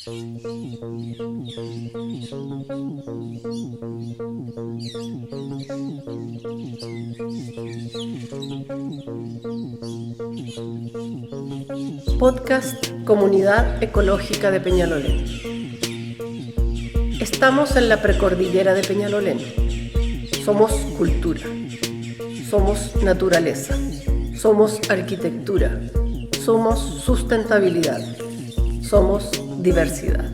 Podcast Comunidad Ecológica de Peñalolén. Estamos en la precordillera de Peñalolén. Somos cultura, somos naturaleza, somos arquitectura, somos sustentabilidad, somos diversidad.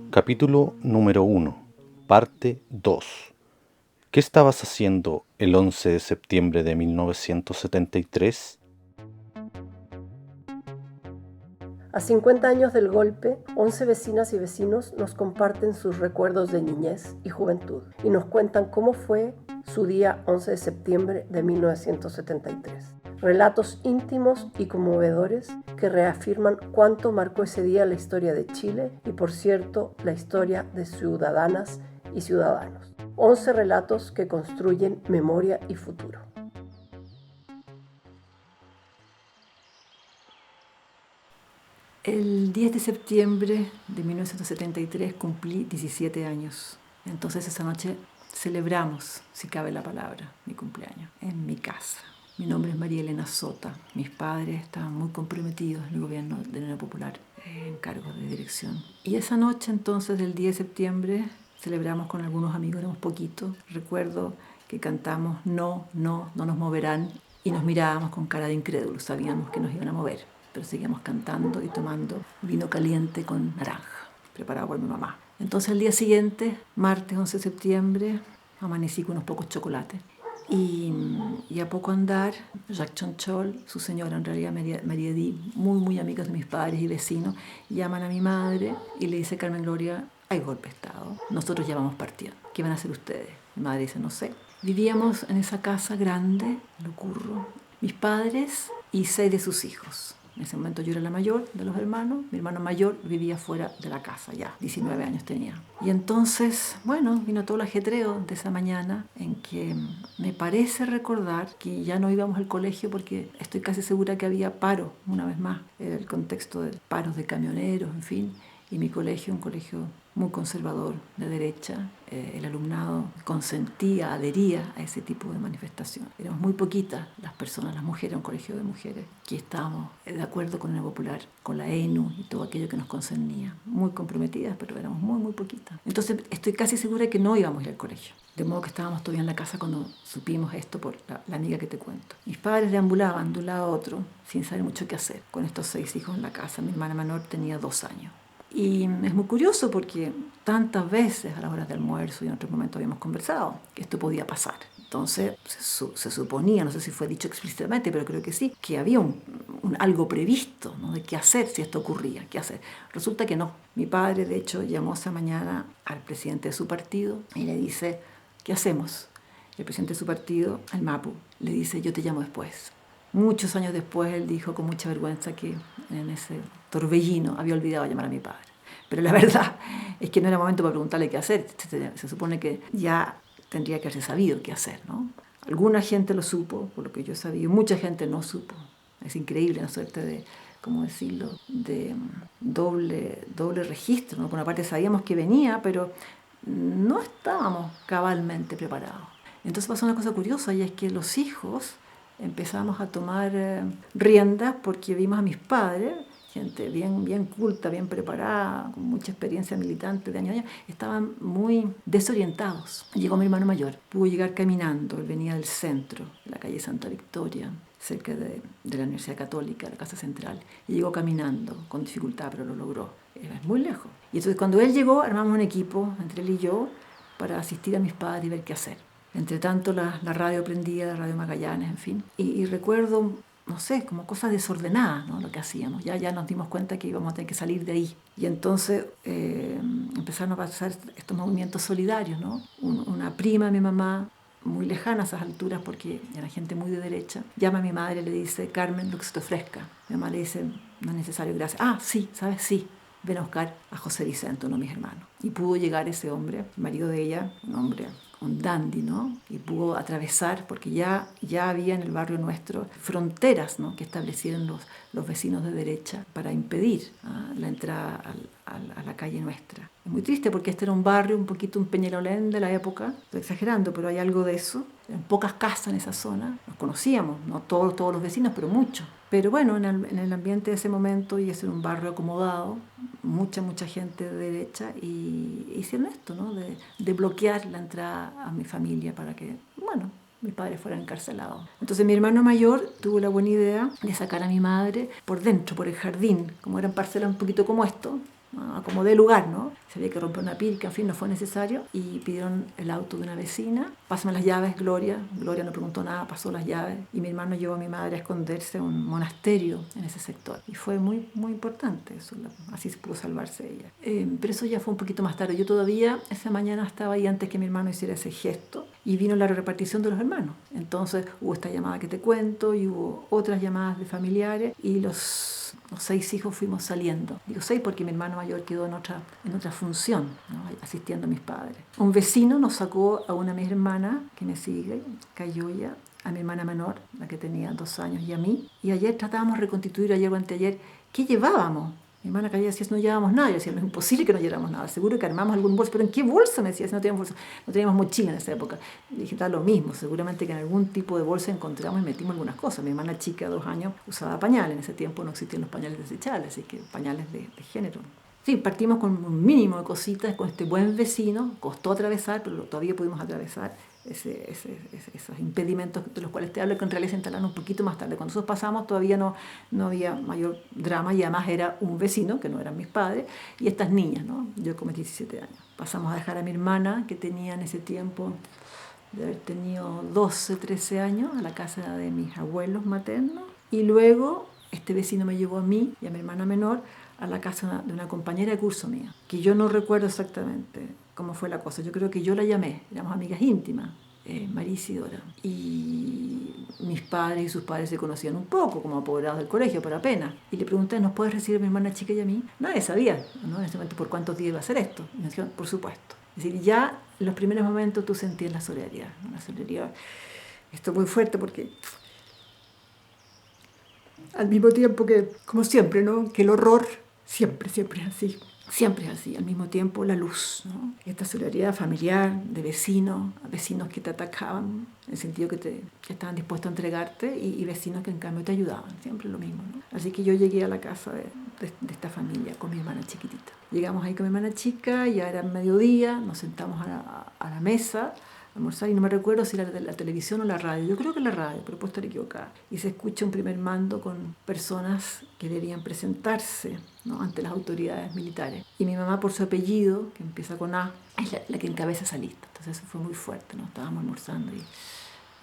Capítulo número 1, parte 2. ¿Qué estabas haciendo el 11 de septiembre de 1973? A 50 años del golpe, 11 vecinas y vecinos nos comparten sus recuerdos de niñez y juventud y nos cuentan cómo fue su día 11 de septiembre de 1973. Relatos íntimos y conmovedores que reafirman cuánto marcó ese día la historia de Chile y, por cierto, la historia de ciudadanas y ciudadanos. 11 relatos que construyen memoria y futuro. El 10 de septiembre de 1973 cumplí 17 años. Entonces esa noche celebramos, si cabe la palabra, mi cumpleaños, en mi casa. Mi nombre es María Elena Sota. Mis padres estaban muy comprometidos en el gobierno de la Unión Popular en cargos de dirección. Y esa noche entonces del 10 de septiembre celebramos con algunos amigos, éramos poquitos. Recuerdo que cantamos No nos moverán y nos mirábamos con cara de incrédulos, sabíamos que nos iban a mover. Pero seguíamos cantando y tomando vino caliente con naranja, preparado por mi mamá. Entonces al día siguiente, martes 11 de septiembre, amanecí con unos pocos chocolates. Y a poco andar, Jacques Chonchol, su señora en realidad, María Di, muy amigas de mis padres y vecinos, llaman a mi madre y le dice: Carmen Gloria, hay golpe de Estado, nosotros ya vamos partiendo, ¿qué van a hacer ustedes? Mi madre dice: no sé. Vivíamos en esa casa grande, lo curro, mis padres y 6 de sus hijos. En ese momento yo era la mayor de los hermanos, mi hermano mayor vivía fuera de la casa ya, 19 años tenía. Y entonces, bueno, vino todo el ajetreo de esa mañana en que me parece recordar que ya no íbamos al colegio porque estoy casi segura que había paro, una vez más, era el contexto de paros de camioneros, en fin, y mi colegio, un colegio muy conservador, de derecha, el alumnado consentía, adhería a ese tipo de manifestación. Éramos muy poquitas las personas, las mujeres, un colegio de mujeres, que estábamos de acuerdo con la Popular, con la ENU y todo aquello que nos concernía. Muy comprometidas, pero éramos muy poquitas. Entonces estoy casi segura que no íbamos a ir al colegio. De modo que estábamos todavía en la casa cuando supimos esto por la amiga que te cuento. Mis padres deambulaban de un lado a otro sin saber mucho qué hacer con estos 6 hijos en la casa. Mi hermana menor tenía 2 años. Y es muy curioso porque tantas veces a las horas de almuerzo y en otros momentos habíamos conversado que esto podía pasar. Entonces se suponía, no sé si fue dicho explícitamente, pero creo que sí, que había algo previsto, ¿no?, de qué hacer si esto ocurría, qué hacer. Resulta que no. Mi padre, de hecho, llamó esa mañana al presidente de su partido y le dice: ¿qué hacemos? El presidente de su partido, el Mapu, le dice: yo te llamo después. Muchos años después él dijo con mucha vergüenza que en ese torbellino había olvidado llamar a mi padre. Pero la verdad es que no era momento para preguntarle qué hacer. Se supone que ya tendría que haberse sabido qué hacer, ¿no? Alguna gente lo supo, por lo que yo sabía, mucha gente no supo. Es increíble, una suerte de, ¿cómo decirlo?, de doble registro, ¿no? Por una parte sabíamos que venía, pero no estábamos cabalmente preparados. Entonces pasó una cosa curiosa, y es que los hijos empezamos a tomar riendas porque vimos a mis padres, gente bien culta, bien preparada, con mucha experiencia militante de años a años, estaban muy desorientados. Llegó mi hermano mayor, pudo llegar caminando, él venía del centro, de la calle Santa Victoria, cerca de la Universidad Católica, la Casa Central, y llegó caminando, con dificultad, pero lo logró. Es muy lejos. Y entonces cuando él llegó, armamos un equipo, entre él y yo, para asistir a mis padres y ver qué hacer. Entre tanto la radio prendía, la radio Magallanes, en fin. Y recuerdo, no sé, como cosas desordenadas, ¿no?, lo que hacíamos. Ya nos dimos cuenta que íbamos a tener que salir de ahí. Y entonces empezaron a pasar estos movimientos solidarios, ¿no? Una prima de mi mamá, muy lejana a esas alturas porque era gente muy de derecha, llama a mi madre y le dice: Carmen, lo que se te ofrezca. Mi mamá le dice: no es necesario, gracias. Ah, sí, ¿sabes? Sí. ven a buscar a José Vicente, uno de mis hermanos. Y pudo llegar ese hombre, el marido de ella, un hombre, un dandy, ¿no? Y pudo atravesar, porque ya había en el barrio nuestro fronteras, ¿no?, que establecieron los vecinos de derecha para impedir la entrada a la calle nuestra. Es muy triste porque este era un barrio, un poquito un Peñalolén de la época, estoy exagerando, pero hay algo de eso. En pocas casas en esa zona, nos conocíamos, no todos los vecinos, pero muchos. Pero bueno, en el ambiente de ese momento, y ese era un barrio acomodado, mucha gente de derecha, y hicieron esto, ¿no?, de bloquear la entrada a mi familia para que, bueno, mis padres fueran encarcelados. Entonces mi hermano mayor tuvo la buena idea de sacar a mi madre por dentro, por el jardín, como eran parcelas un poquito como esto, acomodé el lugar, ¿no? Se había que romper una pirca, en fin, no fue necesario. Y pidieron el auto de una vecina. Pásame las llaves, Gloria. Gloria no preguntó nada, pasó las llaves. Y mi hermano llevó a mi madre a esconderse en un monasterio en ese sector. Y fue muy, muy importante eso, así se pudo salvarse ella. Pero eso ya fue un poquito más tarde. Yo todavía esa mañana estaba ahí antes que mi hermano hiciera ese gesto. Y vino la repartición de los hermanos. Entonces hubo esta llamada que te cuento y hubo otras llamadas de familiares y los 6 hijos fuimos saliendo. Digo 6 porque mi hermano mayor quedó en otra función, ¿no?, asistiendo a mis padres. Un vecino nos sacó a una de mis hermanas, que me sigue, Cayoya, a mi hermana menor, la que tenía 2 años, y a mí. Y ayer tratábamos de reconstituir, ayer o anteayer, ¿qué llevábamos? Mi hermana Cayoya decía, no llevábamos nada. Yo decía, no es imposible que no lleváramos nada. Seguro que armamos algún bolso. ¿Pero en qué bolsa? Me decía, si no teníamos bolsa. No teníamos mochila en esa época. Y dije, está lo mismo. Seguramente que en algún tipo de bolsa encontramos y metimos algunas cosas. Mi hermana chica, 2 años, usaba pañales. En ese tiempo no existían los pañales desechables, así que pañales de género. Sí, partimos con un mínimo de cositas, con este buen vecino. Costó atravesar, pero todavía pudimos atravesar esos impedimentos de los cuales te hablo, que en realidad se instalaron un poquito más tarde. Cuando nosotros pasamos todavía no había mayor drama, y además era un vecino, que no eran mis padres, y estas niñas, ¿no? Yo con 17 años. Pasamos a dejar a mi hermana, que tenía en ese tiempo, de haber tenido 12, 13 años, a la casa de mis abuelos maternos, y luego este vecino me llevó a mí y a mi hermana menor a la casa de una compañera de curso mía, que yo no recuerdo exactamente cómo fue la cosa. Yo creo que yo la llamé, éramos amigas íntimas, María Isidora. Y mis padres y sus padres se conocían un poco, como apoderados del colegio, pero apenas. Y le pregunté, ¿nos puedes recibir a mi hermana chica y a mí? Nadie sabía, ¿no?, en ese momento por cuántos días iba a hacer esto. Y me dijeron, por supuesto. Es decir, ya en los primeros momentos tú sentías la solidaridad, ¿no? La solidaridad. Esto es muy fuerte porque al mismo tiempo que, como siempre, ¿no?, que el horror siempre es así. Siempre es así, al mismo tiempo la luz, ¿no? Esta solidaridad familiar, de vecinos que te atacaban, en el sentido que estaban dispuestos a entregarte, y vecinos que en cambio te ayudaban, siempre lo mismo, ¿no? Así que yo llegué a la casa de esta familia con mi hermana chiquitita. Llegamos ahí con mi hermana chica, ya era mediodía, nos sentamos a la mesa a almorzar, y no me recuerdo si era la televisión o la radio. Yo creo que la radio, pero puedo estar equivocada. Y se escucha un primer mando con personas que debían presentarse, ¿no?, ante las autoridades militares. Y mi mamá, por su apellido, que empieza con A, es la que encabeza esa lista. Entonces eso fue muy fuerte, ¿no? Estábamos almorzando y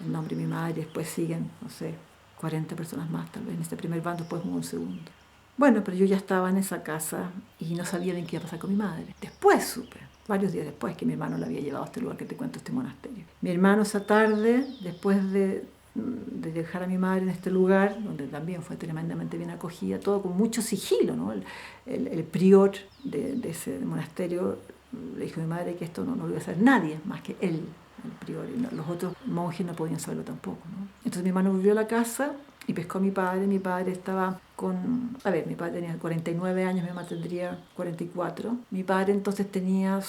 el nombre de mi madre, y después siguen, no sé, 40 personas más, tal vez en este primer bando, después hubo un segundo. Bueno, pero yo ya estaba en esa casa y no sabía bien qué iba a pasar con mi madre. Después supe, varios días después, que mi hermano la había llevado a este lugar que te cuento, este monasterio. Mi hermano esa tarde, después de dejar a mi madre en este lugar, donde también fue tremendamente bien acogida, todo con mucho sigilo, ¿no? El prior de ese monasterio le dijo a mi madre que esto no lo iba a hacer nadie más que él, el prior, y los otros monjes no podían saberlo tampoco, ¿no? Entonces mi hermano volvió a la casa y pescó a mi padre. Mi padre estaba mi padre tenía 49 años, mi mamá tendría 44. Mi padre entonces tenía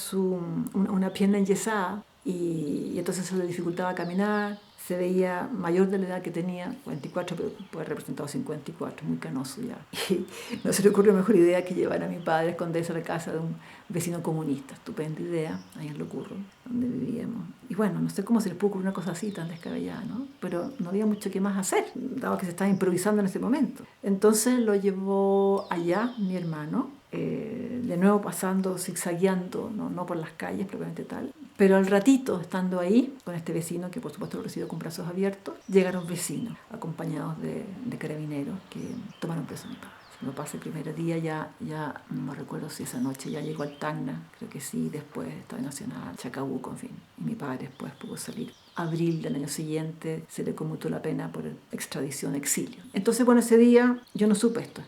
una pierna enyesada, y entonces se le dificultaba caminar. Se veía mayor de la edad que tenía, 44, pero puede haber representado 54, muy canoso ya. Y no se le ocurrió mejor idea que llevar a mi padre a esconderse a la casa de un vecino comunista. Estupenda idea, ahí en Locurro, donde vivíamos. Y bueno, no sé cómo se le pudo ocurrir una cosa así tan descabellada, ¿no? Pero no había mucho que más hacer, dado que se estaba improvisando en ese momento. Entonces lo llevó allá mi hermano, de nuevo pasando, zigzagueando, no por las calles propiamente tal, pero al ratito, estando ahí con este vecino, que por supuesto lo recibió con brazos abiertos, llegaron vecinos acompañados de carabineros que tomaron preso a mi padre. Me pasé el primer día, ya no me recuerdo si esa noche ya llegó al Tacna, creo que sí, después Estado Nacional, Chacabuco, en fin. y mi padre después pudo salir. Abril del año siguiente se le conmutó la pena por extradición, exilio. Entonces, bueno, ese día yo no supe esto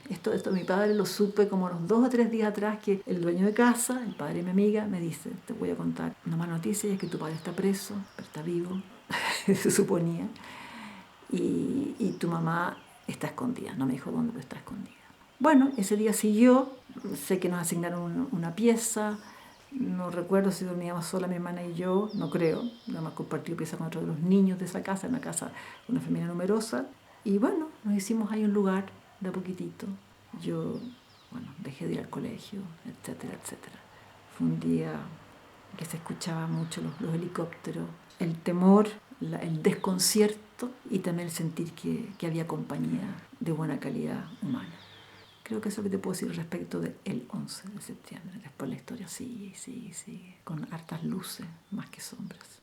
mi padre lo supe como unos 2 o 3 días atrás, que el dueño de casa, el padre de mi amiga, me dice: te voy a contar una mala noticia, es que tu padre está preso, pero está vivo, se suponía, y tu mamá está escondida. No me dijo dónde, pero está escondida. Bueno, ese día siguió, sé que nos asignaron una pieza. No recuerdo si dormíamos sola mi hermana y yo, no creo. Nada más compartido pieza con otro de los niños de esa casa, una casa con una familia numerosa. Y bueno, nos hicimos ahí un lugar de a poquitito. Yo, bueno, dejé de ir al colegio, etcétera, etcétera. Fue un día que se escuchaba mucho los helicópteros, el temor, el desconcierto y también el sentir que había compañía de buena calidad humana. Creo que eso es lo que te puedo decir respecto del 11 de septiembre. Después la historia sigue, con hartas luces más que sombras.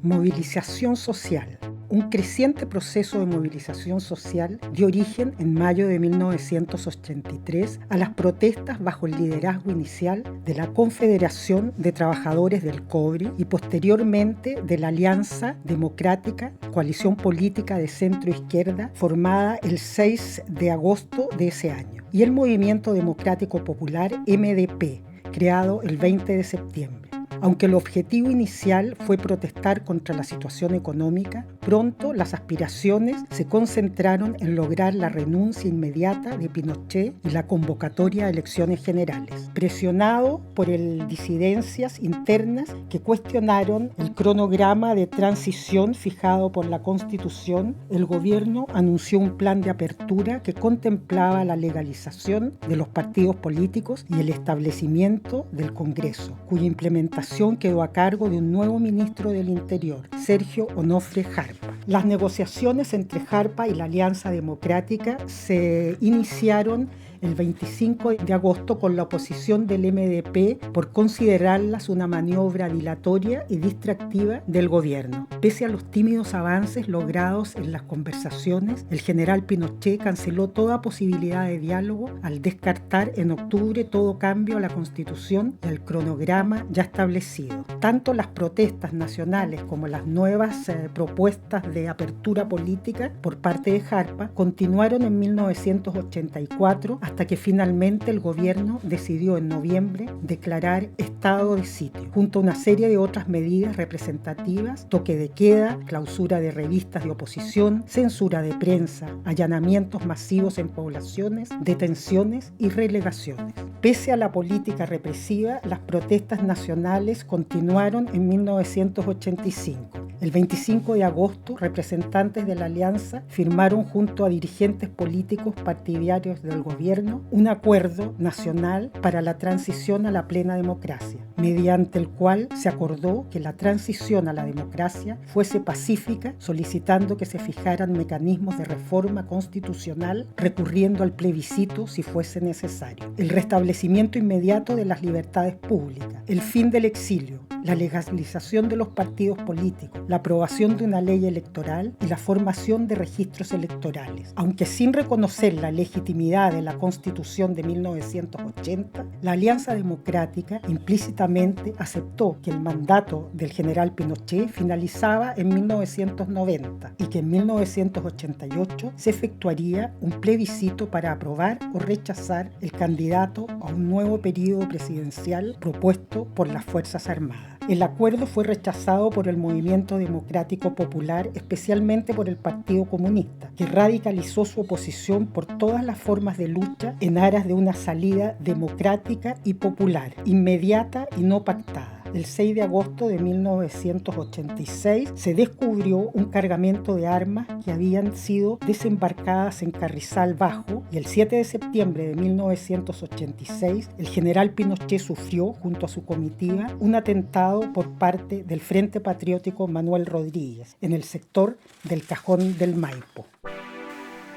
Movilización social. Un creciente proceso de movilización social dio origen en mayo de 1983 a las protestas bajo el liderazgo inicial de la Confederación de Trabajadores del Cobre y posteriormente de la Alianza Democrática, coalición política de centro-izquierda formada el 6 de agosto de ese año, y el Movimiento Democrático Popular MDP, creado el 20 de septiembre. Aunque el objetivo inicial fue protestar contra la situación económica, pronto las aspiraciones se concentraron en lograr la renuncia inmediata de Pinochet y la convocatoria a elecciones generales. Presionado por disidencias internas que cuestionaron el cronograma de transición fijado por la Constitución, el gobierno anunció un plan de apertura que contemplaba la legalización de los partidos políticos y el establecimiento del Congreso, cuya implementación quedó a cargo de un nuevo ministro del Interior, Sergio Onofre Jarpa. Las negociaciones entre Jarpa y la Alianza Democrática se iniciaron el 25 de agosto con la oposición del MDP por considerarlas una maniobra dilatoria y distractiva del gobierno. Pese a los tímidos avances logrados en las conversaciones, el general Pinochet canceló toda posibilidad de diálogo al descartar en octubre todo cambio a la Constitución y al cronograma ya establecido. Tanto las protestas nacionales como las nuevas propuestas de apertura política por parte de Jarpa continuaron en 1984 hasta que finalmente el gobierno decidió en noviembre declarar estado de sitio, junto a una serie de otras medidas representativas: toque de queda, clausura de revistas de oposición, censura de prensa, allanamientos masivos en poblaciones, detenciones y relegaciones. Pese a la política represiva, las protestas nacionales continuaron en 1985. El 25 de agosto, representantes de la Alianza firmaron junto a dirigentes políticos partidarios del gobierno un acuerdo nacional para la transición a la plena democracia, mediante el cual se acordó que la transición a la democracia fuese pacífica, solicitando que se fijaran mecanismos de reforma constitucional recurriendo al plebiscito si fuese necesario, el restablecimiento inmediato de las libertades públicas, el fin del exilio, la legalización de los partidos políticos, la aprobación de una ley electoral y la formación de registros electorales. Aunque sin reconocer la legitimidad de la Constitución de 1980, la Alianza Democrática implícitamente aceptó que el mandato del general Pinochet finalizaba en 1990 y que en 1988 se efectuaría un plebiscito para aprobar o rechazar el candidato a un nuevo periodo presidencial propuesto por las Fuerzas Armadas. El acuerdo fue rechazado por el Movimiento Democrático Popular, especialmente por el Partido Comunista, que radicalizó su oposición por todas las formas de lucha en aras de una salida democrática y popular, inmediata y no pactada. El 6 de agosto de 1986 se descubrió un cargamento de armas que habían sido desembarcadas en Carrizal Bajo, y el 7 de septiembre de 1986 el general Pinochet sufrió, junto a su comitiva, un atentado por parte del Frente Patriótico Manuel Rodríguez en el sector del Cajón del Maipo.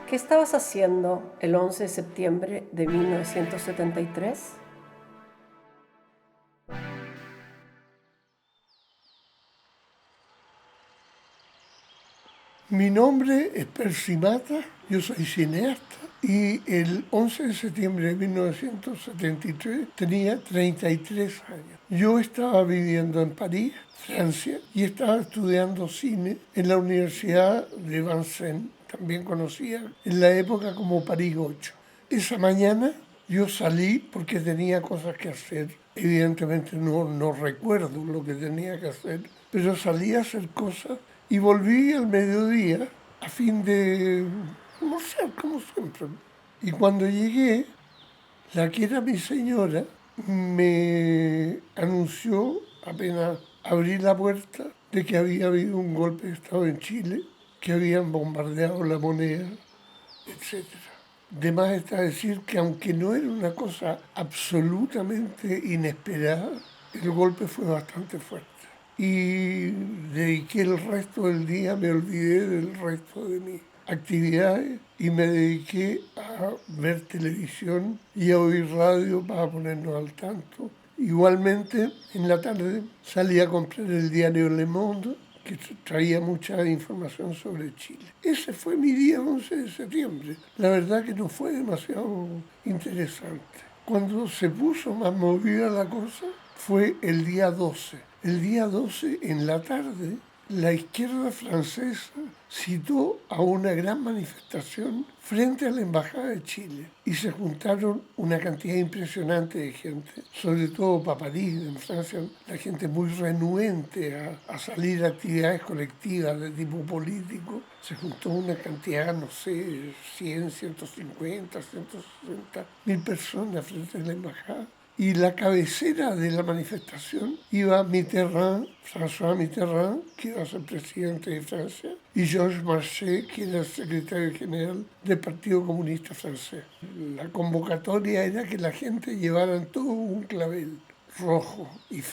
¿Qué estabas haciendo el 11 de septiembre de 1973? Mi nombre es Percy Mata, yo soy cineasta Y el 11 de septiembre de 1973 tenía 33 años. Yo estaba viviendo en París, Francia, y estaba estudiando cine en la Universidad de Vincennes, también conocida en la época como París 8. Esa mañana yo salí porque tenía cosas que hacer. Evidentemente no recuerdo lo que tenía que hacer, pero salí a hacer cosas y volví al mediodía a fin de almorzar, como siempre. Y cuando llegué, la que era mi señora me anunció, apenas abrí la puerta, de que había habido un golpe de Estado en Chile, que habían bombardeado la moneda, etc. De más está decir que aunque no era una cosa absolutamente inesperada, el golpe fue bastante fuerte. Y dediqué el resto del día, me olvidé del resto de mis actividades y me dediqué a ver televisión y a oír radio para ponernos al tanto. Igualmente, en la tarde salí a comprar el diario Le Monde, que traía mucha información sobre Chile. Ese fue mi día 11 de septiembre. La verdad que no fue demasiado interesante. Cuando se puso más movida la cosa fue el día 12. El día 12, en la tarde, la izquierda francesa citó a una gran manifestación frente a la Embajada de Chile y se juntaron una cantidad impresionante de gente, sobre todo para París, en Francia, la gente muy renuente a salir a actividades colectivas de tipo político. Se juntó una cantidad, no sé, 100, 150, 160 mil personas frente a la Embajada. Y la cabecera de la manifestación iba Mitterrand, François Mitterrand, que iba a ser presidente de Francia, y Georges Marchais, que era el secretario general del Partido Comunista Francés. La convocatoria era que la gente llevara todo un clavel rojo y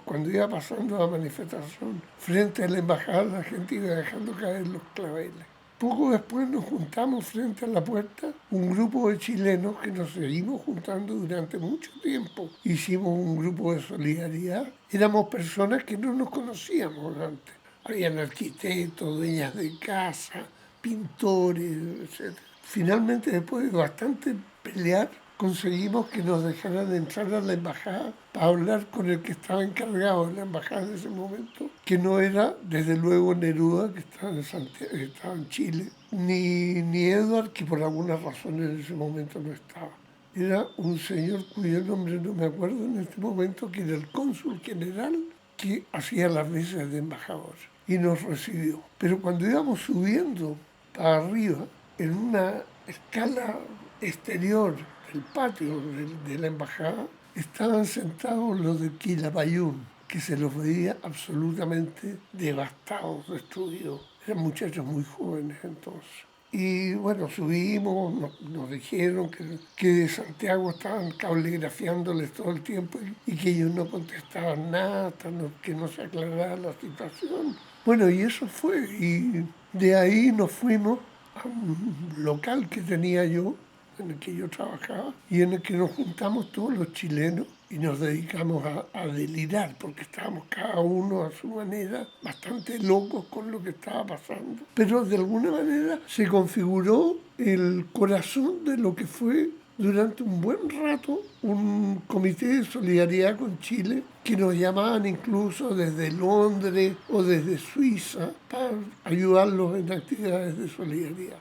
cuando iba pasando la manifestación, frente a la embajada, la gente iba dejando caer los claveles. Poco después nos juntamos frente a la puerta, un grupo de chilenos que nos seguimos juntando durante mucho tiempo. Hicimos un grupo de solidaridad. Éramos personas que no nos conocíamos antes. Habían arquitectos, dueñas de casa, pintores, etc. Finalmente, después de bastante pelear, conseguimos que nos dejaran entrar a la embajada para hablar con el que estaba encargado de la embajada en ese momento, que no era, desde luego, Neruda, que estaba en Chile, ni Edward, que por alguna razón en ese momento no estaba. Era un señor cuyo nombre no me acuerdo en este momento, que era el cónsul general que hacía las veces de embajador y nos recibió. Pero cuando íbamos subiendo para arriba, en una escala exterior del patio de la embajada, estaban sentados los de Quilapayún, que se los veía absolutamente devastados, destruidos. Eran muchachos muy jóvenes entonces. Y bueno, subimos, nos dijeron que de Santiago estaban cablegrafiándoles todo el tiempo y que ellos no contestaban nada hasta que no se aclarara la situación. Bueno, y eso fue. Y de ahí nos fuimos a un local que tenía yo, en el que yo trabajaba, y en el que nos juntamos todos los chilenos y nos dedicamos a delirar, porque estábamos cada uno a su manera bastante locos con lo que estaba pasando. Pero de alguna manera se configuró el corazón de lo que fue durante un buen rato un comité de solidaridad con Chile, que nos llamaban incluso desde Londres o desde Suiza para ayudarlos en actividades de solidaridad.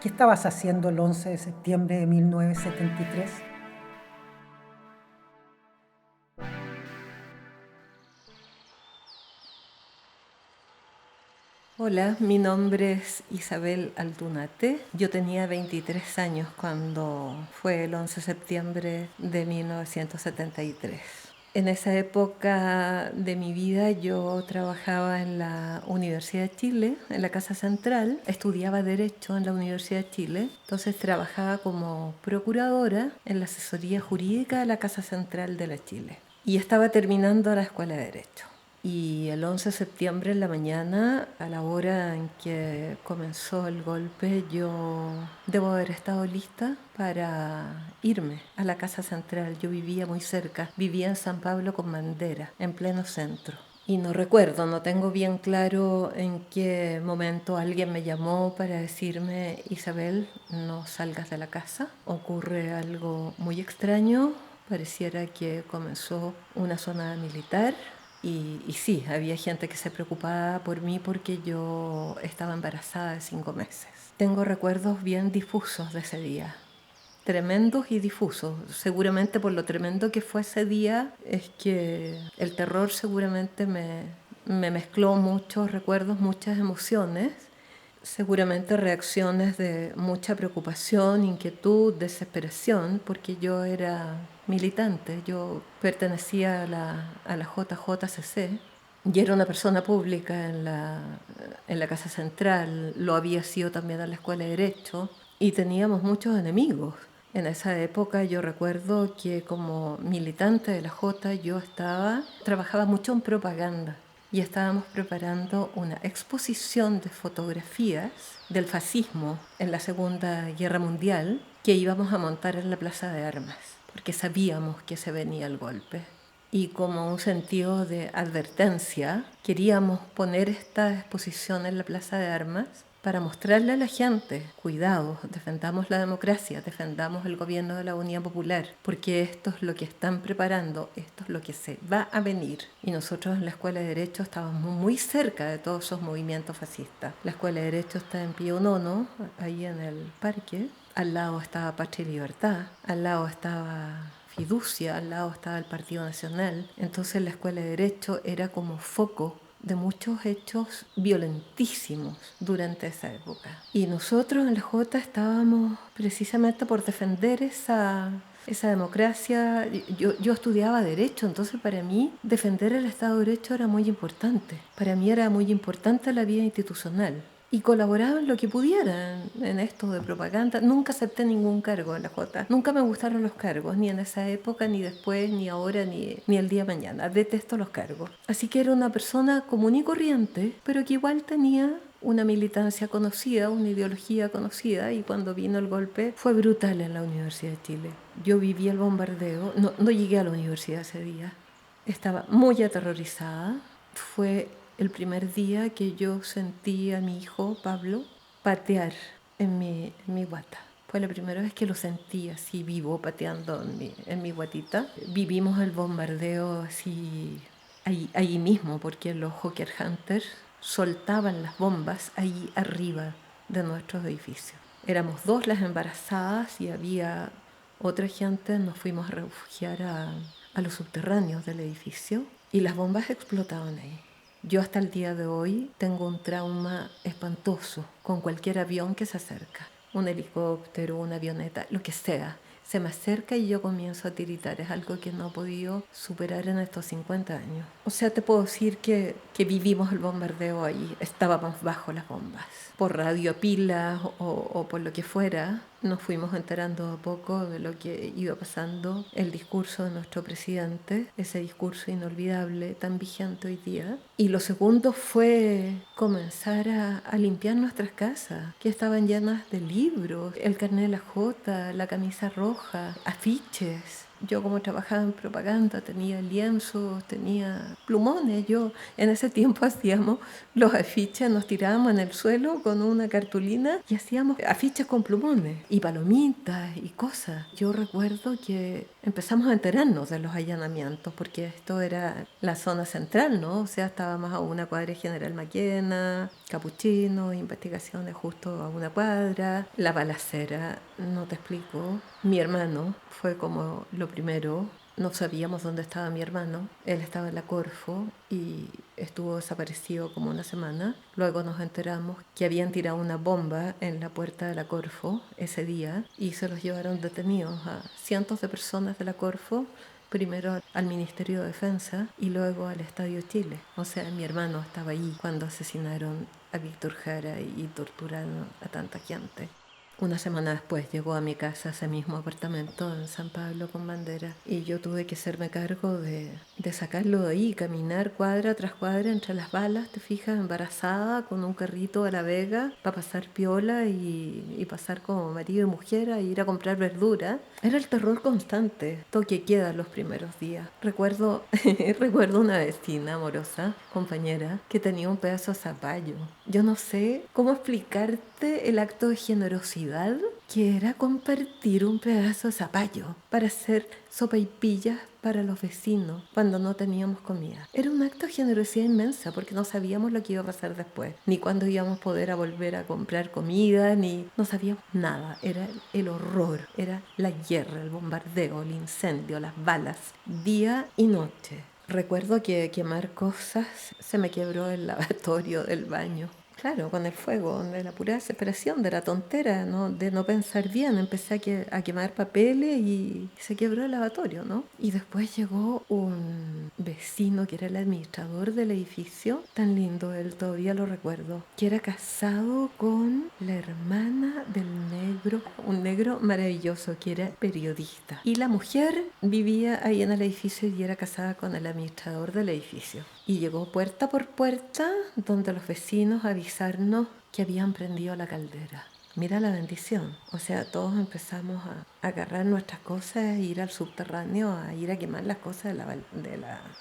¿Qué estabas haciendo el 11 de septiembre de 1973? Hola, mi nombre es Isabel Aldunate. Yo tenía 23 años cuando fue el 11 de septiembre de 1973. En esa época de mi vida yo trabajaba en la Universidad de Chile, en la Casa Central. Estudiaba Derecho en la Universidad de Chile. Entonces trabajaba como procuradora en la asesoría jurídica de la Casa Central de la Chile. Y estaba terminando la Escuela de Derecho. Y el 11 de septiembre en la mañana, a la hora en que comenzó el golpe, yo debo haber estado lista para irme a la Casa Central. Yo vivía muy cerca, vivía en San Pablo con Bandera, en pleno centro. Y no recuerdo, no tengo bien claro en qué momento alguien me llamó para decirme: Isabel, no salgas de la casa, ocurre algo muy extraño, pareciera que comenzó una zona militar. Y sí, había gente que se preocupaba por mí porque yo estaba embarazada de 5 meses. Tengo recuerdos bien difusos de ese día, tremendos y difusos. Seguramente por lo tremendo que fue ese día es que el terror seguramente me mezcló muchos recuerdos, muchas emociones, seguramente reacciones de mucha preocupación, inquietud, desesperación, porque yo era militante, yo pertenecía a la JJCC y era una persona pública en la Casa Central, lo había sido también en la Escuela de Derecho, y teníamos muchos enemigos. En esa época yo recuerdo que como militante de la J yo trabajaba mucho en propaganda y estábamos preparando una exposición de fotografías del fascismo en la Segunda Guerra Mundial que íbamos a montar en la Plaza de Armas, porque sabíamos que se venía el golpe. Y como un sentido de advertencia, queríamos poner esta exposición en la Plaza de Armas para mostrarle a la gente: cuidado, defendamos la democracia, defendamos el gobierno de la Unidad Popular, porque esto es lo que están preparando, esto es lo que se va a venir. Y nosotros en la Escuela de Derecho estábamos muy cerca de todos esos movimientos fascistas. La Escuela de Derecho está en Pío IX, ahí en el parque. Al lado estaba Patria y Libertad, al lado estaba Fiducia, al lado estaba el Partido Nacional. Entonces la Escuela de Derecho era como foco de muchos hechos violentísimos durante esa época. Y nosotros en la J estábamos precisamente por defender esa democracia. Yo estudiaba Derecho, entonces para mí defender el Estado de Derecho era muy importante. Para mí era muy importante la vida institucional. Y colaboraba en lo que pudiera en esto de propaganda. Nunca acepté ningún cargo en la J. Nunca me gustaron los cargos, ni en esa época, ni después, ni ahora, ni el día de mañana. Detesto los cargos. Así que era una persona común y corriente, pero que igual tenía una militancia conocida, una ideología conocida, y cuando vino el golpe fue brutal en la Universidad de Chile. Yo viví el bombardeo, no llegué a la universidad ese día. Estaba muy aterrorizada. Fue el primer día que yo sentí a mi hijo, Pablo, patear en mi guata. Fue la primera vez que lo sentí así vivo, pateando en mi guatita. Vivimos el bombardeo así ahí mismo, porque los Hawker Hunters soltaban las bombas ahí arriba de nuestros edificios. Éramos 2 las embarazadas y había otra gente. Nos fuimos a refugiar a los subterráneos del edificio y las bombas explotaban ahí. Yo hasta el día de hoy tengo un trauma espantoso con cualquier avión que se acerca, un helicóptero, una avioneta, lo que sea. Se me acerca y yo comienzo a tiritar. Es algo que no he podido superar en estos 50 años. O sea, te puedo decir que vivimos el bombardeo ahí. Estábamos bajo las bombas. Por radio pilas o por lo que fuera, nos fuimos enterando a poco de lo que iba pasando. El discurso de nuestro presidente, ese discurso inolvidable, tan vigente hoy día. Y lo segundo fue comenzar a limpiar nuestras casas, que estaban llenas de libros, el carnet de la J, la camisa roja, afiches. Yo, como trabajaba en propaganda, tenía lienzos, tenía plumones. Yo en ese tiempo hacíamos los afiches, nos tirábamos en el suelo con una cartulina y hacíamos afiches con plumones y palomitas y cosas. Yo recuerdo que empezamos a enterarnos de los allanamientos, porque esto era la zona central, ¿no? O sea, estábamos a una cuadra de General Maquena, Capuchino, investigaciones justo a una cuadra, la balacera, no te explico. Mi hermano fue como lo primero. No sabíamos dónde estaba mi hermano. Él estaba en la Corfo y estuvo desaparecido como una semana. Luego nos enteramos que habían tirado una bomba en la puerta de la Corfo ese día y se los llevaron detenidos a cientos de personas de la Corfo, primero al Ministerio de Defensa y luego al Estadio Chile. O sea, mi hermano estaba ahí cuando asesinaron a Víctor Jara y torturaron a tanta gente. Una semana después llegó a mi casa ese mismo apartamento en San Pablo con Bandera y yo tuve que hacerme cargo de sacarlo de ahí, caminar cuadra tras cuadra entre las balas, te fijas, embarazada con un carrito a La Vega para pasar piola y pasar como marido y mujer a ir a comprar verdura. Era el terror constante, toque queda los primeros días. Recuerdo una vecina amorosa, compañera, que tenía un pedazo de zapallo. Yo no sé cómo explicarte el acto de generosidad que era compartir un pedazo de zapallo para hacer sopaipillas para los vecinos cuando no teníamos comida. Era un acto de generosidad inmensa porque no sabíamos lo que iba a pasar después, ni cuándo íbamos a poder volver a comprar comida, ni no sabíamos nada. Era el horror, era la guerra, el bombardeo, el incendio, las balas, día y noche. Recuerdo que quemar cosas, se me quebró el lavatorio del baño. Claro, con el fuego, de la pura desesperación, de la tontera, ¿no? De no pensar bien. Empecé a quemar papeles y se quebró el lavatorio, ¿no? Y después llegó un vecino que era el administrador del edificio, tan lindo, él todavía lo recuerdo, que era casado con la hermana del negro, un negro maravilloso que era periodista. Y la mujer vivía ahí en el edificio y era casada con el administrador del edificio. Y llegó puerta por puerta donde los vecinos avisarnos que habían prendido la caldera. Mira la bendición. O sea, todos empezamos a agarrar nuestras cosas e ir al subterráneo, a ir a quemar las cosas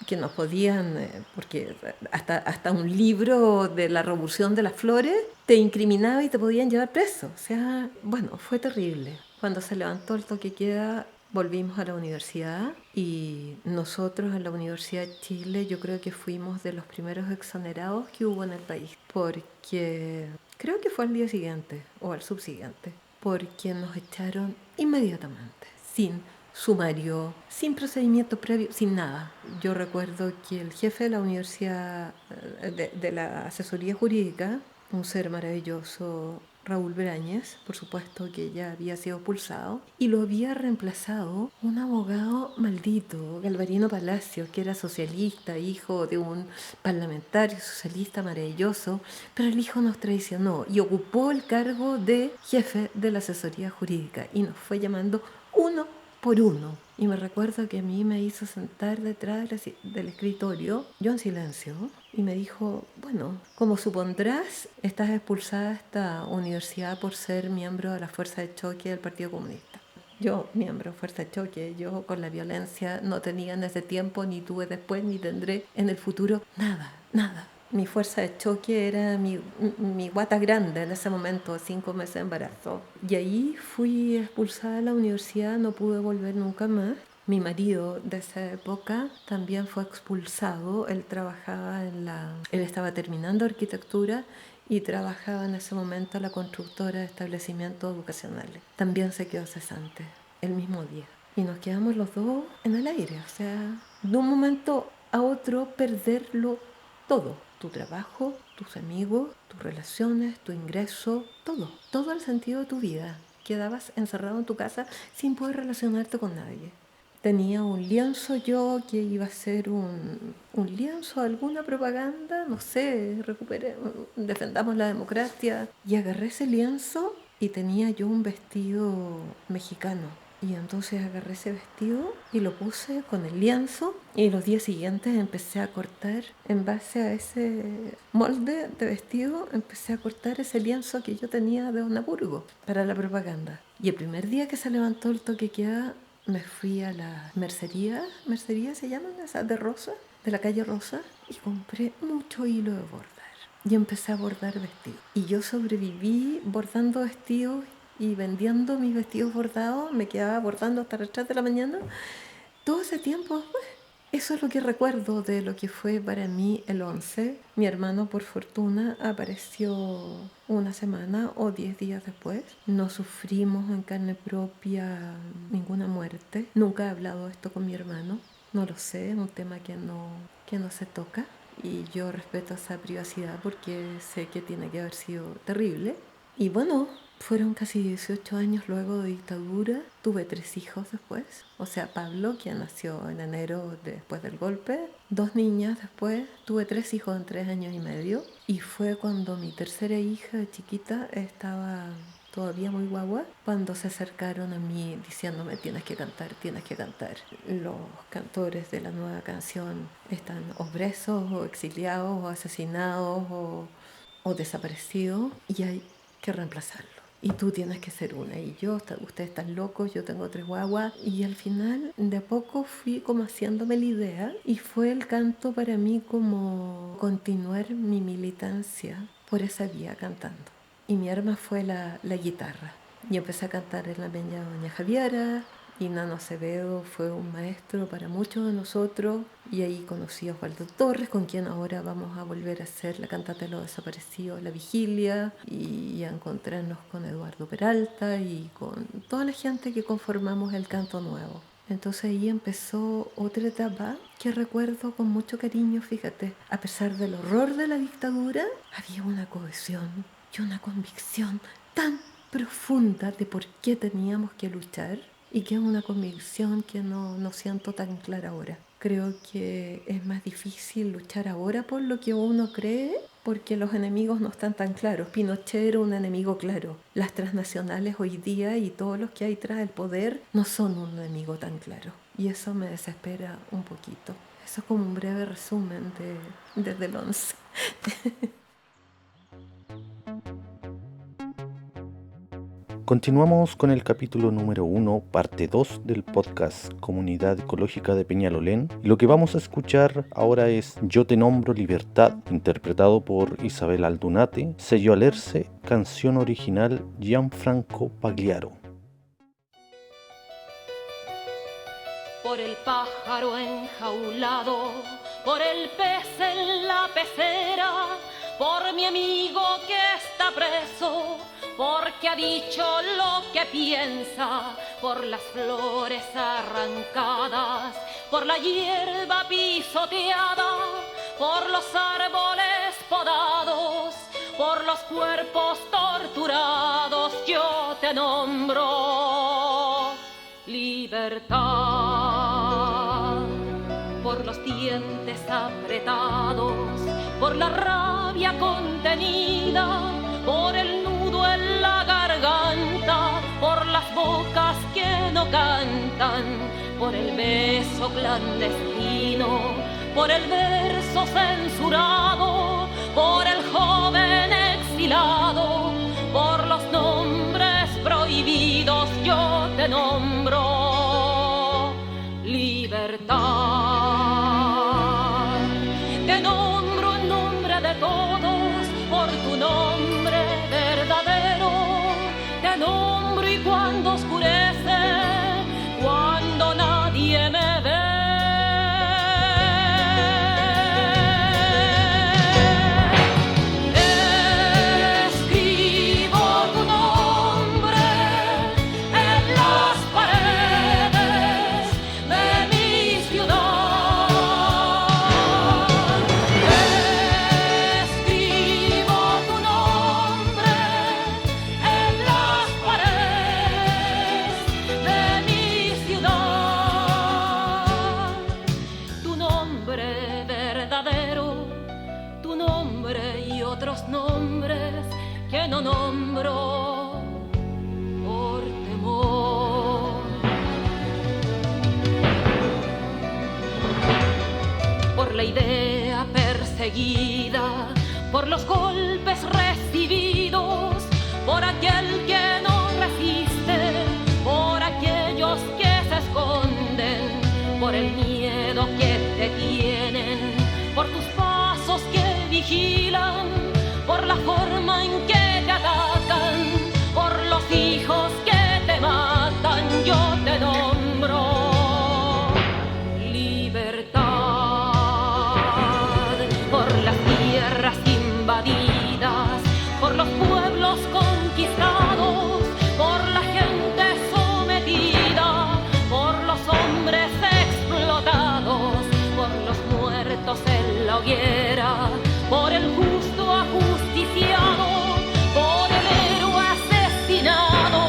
que nos podían, porque hasta un libro de la Revolución de las Flores te incriminaba y te podían llevar preso. O sea, bueno, fue terrible. Cuando se levantó el toque de queda, volvimos a la universidad y nosotros en la Universidad de Chile yo creo que fuimos de los primeros exonerados que hubo en el país, porque creo que fue al día siguiente o al subsiguiente, porque nos echaron inmediatamente, sin sumario, sin procedimiento previo, sin nada. Yo recuerdo que el jefe de la universidad, de la asesoría jurídica, un ser maravilloso, Raúl Brañez, por supuesto que ya había sido expulsado, y lo había reemplazado un abogado maldito, Galvarino Palacios, que era socialista, hijo de un parlamentario socialista maravilloso, pero el hijo nos traicionó y ocupó el cargo de jefe de la asesoría jurídica y nos fue llamando uno por uno. Y me recuerdo que a mí me hizo sentar detrás del escritorio, yo en silencio, y me dijo, bueno, como supondrás, estás expulsada de esta universidad por ser miembro de la fuerza de choque del Partido Comunista. Yo, miembro de fuerza de choque, yo con la violencia no tenía en ese tiempo, ni tuve después, ni tendré en el futuro, nada. Mi fuerza de choque era mi guata grande en ese momento, 5 meses de embarazo. Y ahí fui expulsada de la universidad, no pude volver nunca más. Mi marido de esa época también fue expulsado. Él estaba terminando arquitectura y trabajaba en ese momento en la constructora de establecimientos educacionales. También se quedó cesante el mismo día. Y nos quedamos los dos en el aire. O sea, de un momento a otro perderlo todo. Tu trabajo, tus amigos, tus relaciones, tu ingreso, todo el sentido de tu vida. Quedabas encerrado en tu casa sin poder relacionarte con nadie. Tenía un lienzo yo que iba a ser un lienzo, alguna propaganda, no sé, defendamos la democracia. Y agarré ese lienzo y tenía yo un vestido mexicano. Y entonces agarré ese vestido y lo puse con el lienzo y los días siguientes empecé a cortar en base a ese molde de vestido, empecé a cortar ese lienzo que yo tenía de Onaburgo para la propaganda. Y el primer día que se levantó el toque de queda, me fui a la mercería se llaman esas de Rosa, de la calle Rosa, y compré mucho hilo de bordar. Y empecé a bordar vestidos. Y yo sobreviví bordando vestidos y vendiendo mis vestidos bordados, me quedaba bordando hasta las 3 de la mañana. Todo ese tiempo, eso es lo que recuerdo de lo que fue para mí el 11. Mi hermano, por fortuna, apareció una semana o 10 días después. No sufrimos en carne propia ninguna muerte. Nunca he hablado esto con mi hermano. No lo sé, es un tema que no se toca. Y yo respeto esa privacidad porque sé que tiene que haber sido terrible. Y bueno, fueron casi 18 años luego de dictadura. Tuve 3 hijos después. O sea, Pablo, que nació en enero después del golpe. 2 niñas después. Tuve 3 hijos en 3 años y medio. Y fue cuando mi tercera hija, chiquita, estaba todavía muy guagua, cuando se acercaron a mí diciéndome tienes que cantar, tienes que cantar. Los cantores de la nueva canción están o presos, o exiliados, o asesinados, o desaparecidos, y hay que reemplazarlo. Y tú tienes que ser una. Y ustedes están locos, yo tengo 3 guaguas. Y al final, de a poco fui como haciéndome la idea. Y fue el canto para mí como continuar mi militancia por esa vía cantando. Y mi arma fue la guitarra. Y empecé a cantar en la Peña Doña Javiera. Y Nano Acevedo fue un maestro para muchos de nosotros, y ahí conocí a Osvaldo Torres, con quien ahora vamos a volver a hacer la cantata de los desaparecidos, La Vigilia, y a encontrarnos con Eduardo Peralta y con toda la gente que conformamos el Canto Nuevo. Entonces ahí empezó otra etapa que recuerdo con mucho cariño, fíjate. A pesar del horror de la dictadura, había una cohesión y una convicción tan profunda de por qué teníamos que luchar, y que es una convicción que no siento tan clara ahora. Creo que es más difícil luchar ahora por lo que uno cree, porque los enemigos no están tan claros. Pinochet era un enemigo claro. Las transnacionales hoy día y todos los que hay tras el poder no son un enemigo tan claro. Y eso me desespera un poquito. Eso es como un breve resumen desde el 11. Continuamos con el capítulo número 1, parte 2 del podcast Comunidad Ecológica de Peñalolén. Y lo que vamos a escuchar ahora es Yo te nombro libertad, interpretado por Isabel Aldunate, sello Alerce, canción original Gianfranco Pagliaro. Por el pájaro enjaulado, por el pez en la pecera, por mi amigo que está preso, porque ha dicho lo que piensa, por las flores arrancadas, por la hierba pisoteada, por los árboles podados, por los cuerpos torturados, yo te nombro libertad. Por los dientes apretados, por la rabia contenida, por el nudo en la garganta, por las bocas que no cantan, por el beso clandestino, por el verso censurado, por el joven exilado, por los nombres prohibidos, yo te nombro libertad. Te nombro en nombre de todos, por tu nombre verdadero, te nombro y cuando oscurece, cuando nadie me ve, escribo tu nombre en las paredes de mi ciudad. Escribo tu nombre en las paredes de mi ciudad. Tu nombre verdadero, tu nombre y otros nombres que no nombro por temor. Por la idea perseguida, por los golpes recibidos, por aquel que no resiste, por aquellos que se esconden, por el miedo que te tienen, por tus pasos que vigilan, por la forma en que te atacan, por los hijos que te matan, yo te nombro libertad. Por las tierras invadidas, por los pueblos conquistados, por la gente sometida, por los hombres explotados, por los muertos en la hoguera, por el justo ajusticiado, por el héroe asesinado,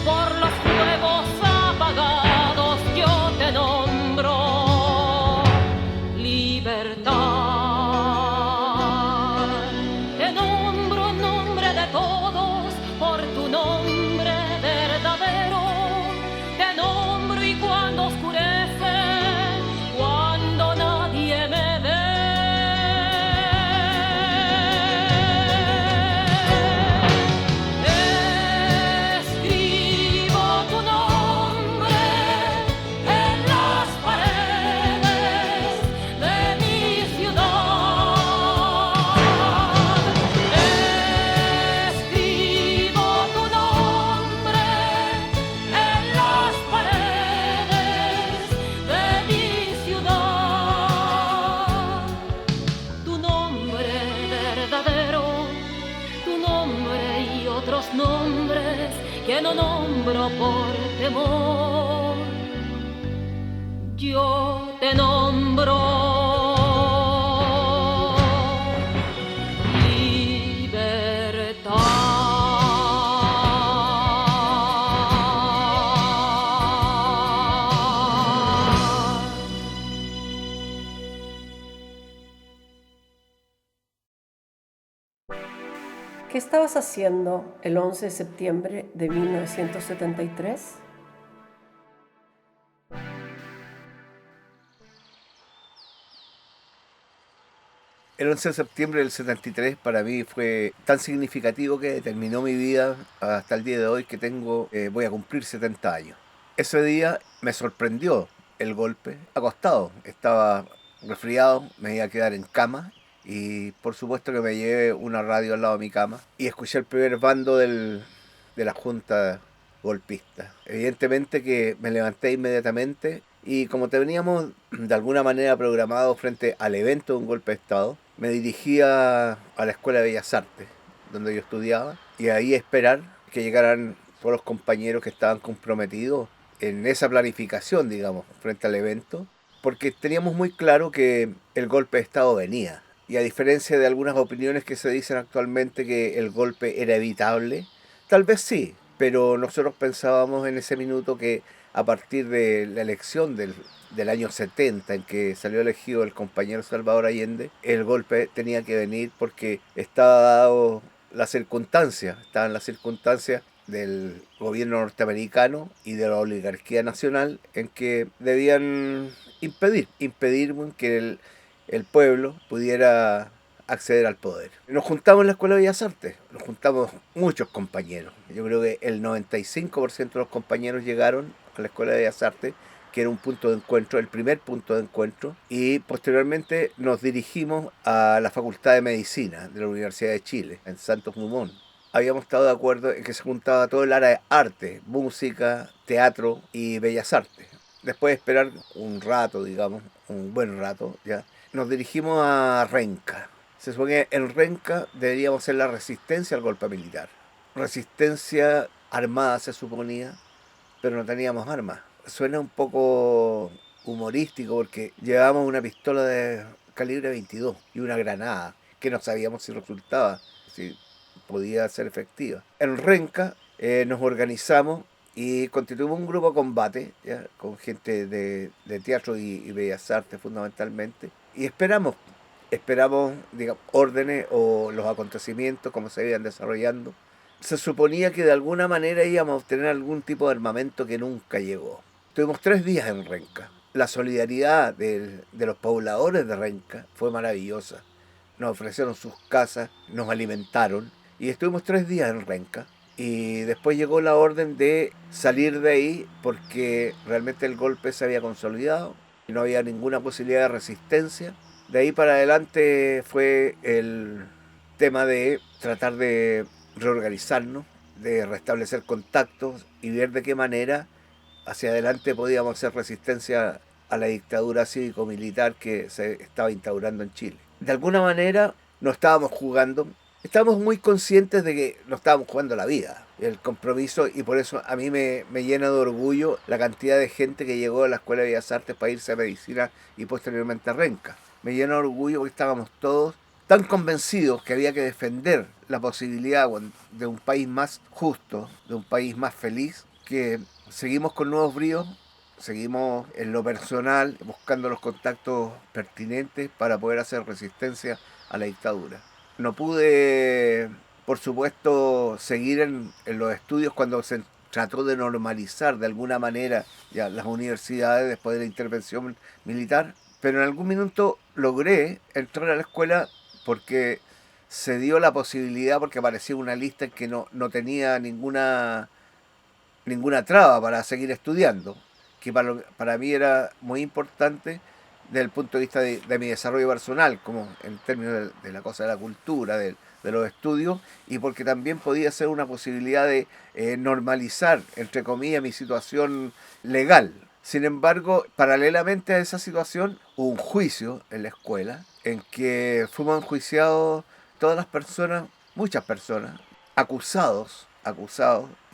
por los fuegos apagados, yo te nombro libertad. Te nombro en nombre de todos, por tu nombre nombro por temor, yo te nombro ¿Qué estabas haciendo el 11 de septiembre de 1973? El 11 de septiembre del 73 para mí fue tan significativo que determinó mi vida hasta el día de hoy que voy a cumplir 70 años. Ese día me sorprendió el golpe. Acostado, estaba resfriado, me iba a quedar en cama y por supuesto que me llevé una radio al lado de mi cama y escuché el primer bando de la junta golpista. Evidentemente que me levanté inmediatamente y como teníamos de alguna manera programado frente al evento de un golpe de Estado, me dirigía a la Escuela de Bellas Artes, donde yo estudiaba, y ahí esperar que llegaran todos los compañeros que estaban comprometidos en esa planificación, digamos, frente al evento, porque teníamos muy claro que el golpe de Estado venía. Y a diferencia de algunas opiniones que se dicen actualmente que el golpe era evitable, tal vez sí, pero nosotros pensábamos en ese minuto que a partir de la elección del año 70, en que salió elegido el compañero Salvador Allende, el golpe tenía que venir porque estaban las circunstancias del gobierno norteamericano y de la oligarquía nacional en que debían impedir que el pueblo pudiera acceder al poder. Nos juntamos en la Escuela de Bellas Artes, nos juntamos muchos compañeros. Yo creo que el 95% de los compañeros llegaron a la Escuela de Bellas Artes, que era un punto de encuentro, el primer punto de encuentro, y posteriormente nos dirigimos a la Facultad de Medicina de la Universidad de Chile, en Santos Dumont. Habíamos estado de acuerdo en que se juntaba todo el área de arte, música, teatro y bellas artes. Después de esperar un rato, digamos, un buen rato, ya, nos dirigimos a Renca. Se supone que en Renca deberíamos hacer la resistencia al golpe militar. Resistencia armada se suponía, pero no teníamos armas. Suena un poco humorístico porque llevábamos una pistola de calibre 22 y una granada que no sabíamos si resultaba, si podía ser efectiva. En Renca nos organizamos y constituimos un grupo de combate, ¿ya? Con gente de teatro y bellas artes fundamentalmente, y esperamos, digamos, órdenes o los acontecimientos como se iban desarrollando. Se suponía que de alguna manera íbamos a obtener algún tipo de armamento que nunca llegó. Estuvimos 3 días en Renca. La solidaridad de los pobladores de Renca fue maravillosa. Nos ofrecieron sus casas, nos alimentaron y estuvimos 3 días en Renca. Y después llegó la orden de salir de ahí porque realmente el golpe se había consolidado y no había ninguna posibilidad de resistencia. De ahí para adelante fue el tema de tratar de reorganizarnos, de restablecer contactos y ver de qué manera hacia adelante podíamos hacer resistencia a la dictadura cívico-militar que se estaba instaurando en Chile. De alguna manera no estábamos jugando, estábamos muy conscientes de que no estábamos jugando la vida, el compromiso, y por eso a mí me llena de orgullo la cantidad de gente que llegó a la Escuela de Bellas Artes para irse a medicina y posteriormente a Renca. Me llena de orgullo porque estábamos todos tan convencidos que había que defender la posibilidad de un país más justo, de un país más feliz, que seguimos con nuevos bríos, seguimos en lo personal buscando los contactos pertinentes para poder hacer resistencia a la dictadura. No pude, por supuesto, seguir en los estudios cuando se trató de normalizar de alguna manera ya las universidades después de la intervención militar, pero en algún minuto logré entrar a la escuela porque se dio la posibilidad, porque aparecía una lista en que no tenía ninguna traba para seguir estudiando, que para mí era muy importante desde el punto de vista de mi desarrollo personal, como en términos de la cosa de la cultura, de los estudios, y porque también podía ser una posibilidad de normalizar, entre comillas, mi situación legal. Sin embargo, paralelamente a esa situación, hubo un juicio en la escuela en que fuimos enjuiciados todas las personas, muchas personas, acusados,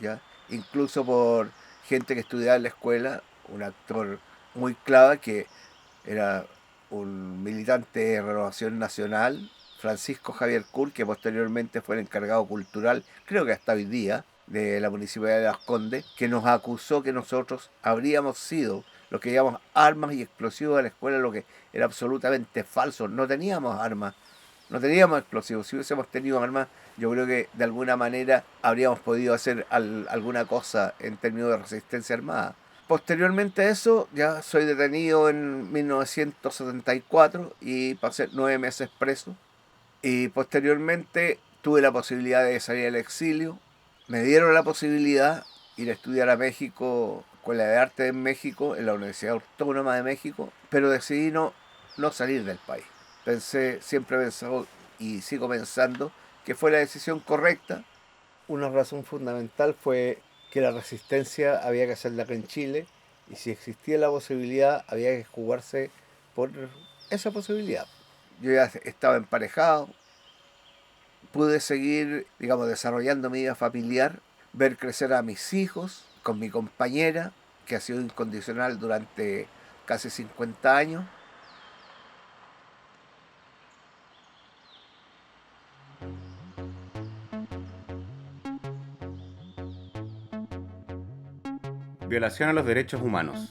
¿ya? incluso por gente que estudiaba en la escuela, un actor muy clave que era un militante de Renovación Nacional, Francisco Javier Cour, que posteriormente fue el encargado cultural, creo que hasta hoy día, de la Municipalidad de Las Condes, que nos acusó que nosotros habríamos sido los que llevamos armas y explosivos a la escuela, lo que era absolutamente falso. No teníamos armas, no teníamos explosivos. Si hubiésemos tenido armas, yo creo que de alguna manera habríamos podido hacer alguna cosa en términos de resistencia armada. Posteriormente a eso, ya soy detenido en 1974 y pasé 9 meses preso. Y posteriormente tuve la posibilidad de salir al exilio. Me dieron la posibilidad de ir a estudiar a México, Escuela de Arte en México, en la Universidad Autónoma de México, pero decidí no salir del país. Siempre he pensado y sigo pensando que fue la decisión correcta. Una razón fundamental fue que la resistencia había que hacerla acá en Chile y si existía la posibilidad había que jugarse por esa posibilidad. Yo ya estaba emparejado, pude seguir, desarrollando mi vida familiar, ver crecer a mis hijos con mi compañera, que ha sido incondicional durante casi 50 años. Violación a los derechos humanos.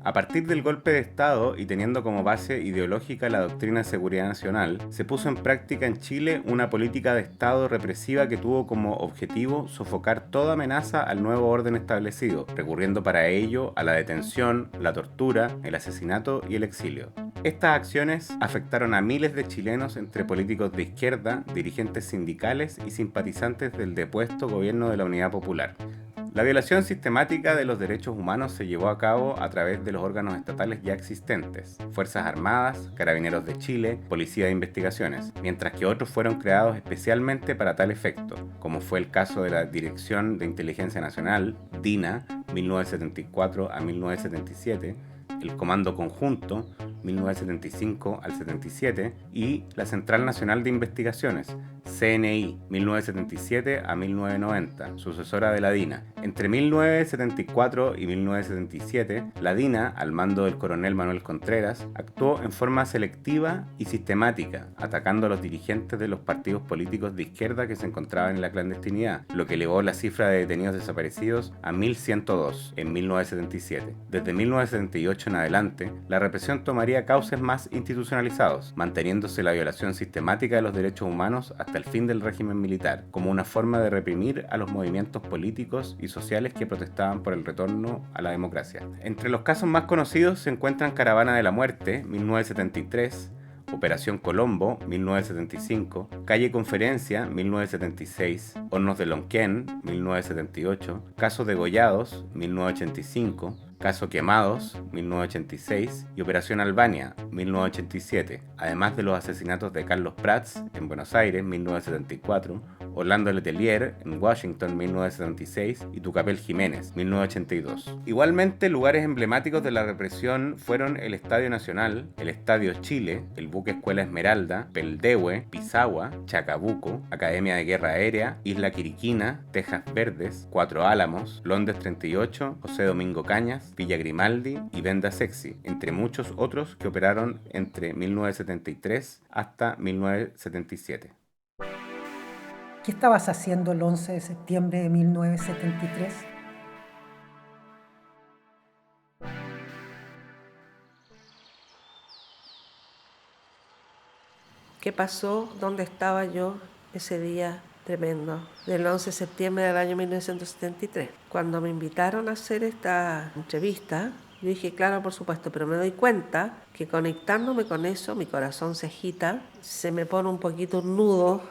A partir del golpe de Estado y teniendo como base ideológica la doctrina de seguridad nacional, se puso en práctica en Chile una política de Estado represiva que tuvo como objetivo sofocar toda amenaza al nuevo orden establecido, recurriendo para ello a la detención, la tortura, el asesinato y el exilio. Estas acciones afectaron a miles de chilenos entre políticos de izquierda, dirigentes sindicales y simpatizantes del depuesto gobierno de la Unidad Popular. La violación sistemática de los derechos humanos se llevó a cabo a través de los órganos estatales ya existentes, Fuerzas Armadas, Carabineros de Chile, Policía de Investigaciones, mientras que otros fueron creados especialmente para tal efecto, como fue el caso de la Dirección de Inteligencia Nacional, DINA, 1974 a 1977, el Comando Conjunto, 1975 al 77, y la Central Nacional de Investigaciones, CNI, 1977 a 1990, sucesora de la DINA. Entre 1974 y 1977, la DINA, al mando del coronel Manuel Contreras, actuó en forma selectiva y sistemática, atacando a los dirigentes de los partidos políticos de izquierda que se encontraban en la clandestinidad, lo que elevó la cifra de detenidos desaparecidos a 1.102 en 1977. Desde 1978 en adelante, la represión tomaría cauces más institucionalizados, manteniéndose la violación sistemática de los derechos humanos hasta el fin del régimen militar, como una forma de reprimir a los movimientos políticos y sociales que protestaban por el retorno a la democracia. Entre los casos más conocidos se encuentran Caravana de la Muerte, 1973, Operación Colombo, 1975, Calle Conferencia, 1976, Hornos de Lonquén, 1978, Caso Degollados, 1985, Caso Quemados, 1986 y Operación Albania, 1987, además de los asesinatos de Carlos Prats en Buenos Aires, 1974, Orlando Letelier en Washington, 1976 y Tucapel Jiménez, 1982. Igualmente, lugares emblemáticos de la represión fueron el Estadio Nacional, el Estadio Chile, el Buque Escuela Esmeralda, Peldehue, Pisagua, Chacabuco, Academia de Guerra Aérea, Isla Quiriquina, Tejas Verdes, Cuatro Álamos, Londres 38, José Domingo Cañas, Villa Grimaldi y Venda Sexy, entre muchos otros que operaron entre 1973 hasta 1977. ¿Qué estabas haciendo el 11 de septiembre de 1973? ¿Qué pasó? ¿Dónde estaba yo ese día tremendo del 11 de septiembre del año 1973? Cuando me invitaron a hacer esta entrevista, yo dije, claro, por supuesto, pero me doy cuenta que conectándome con eso, mi corazón se agita, se me pone un poquito un nudo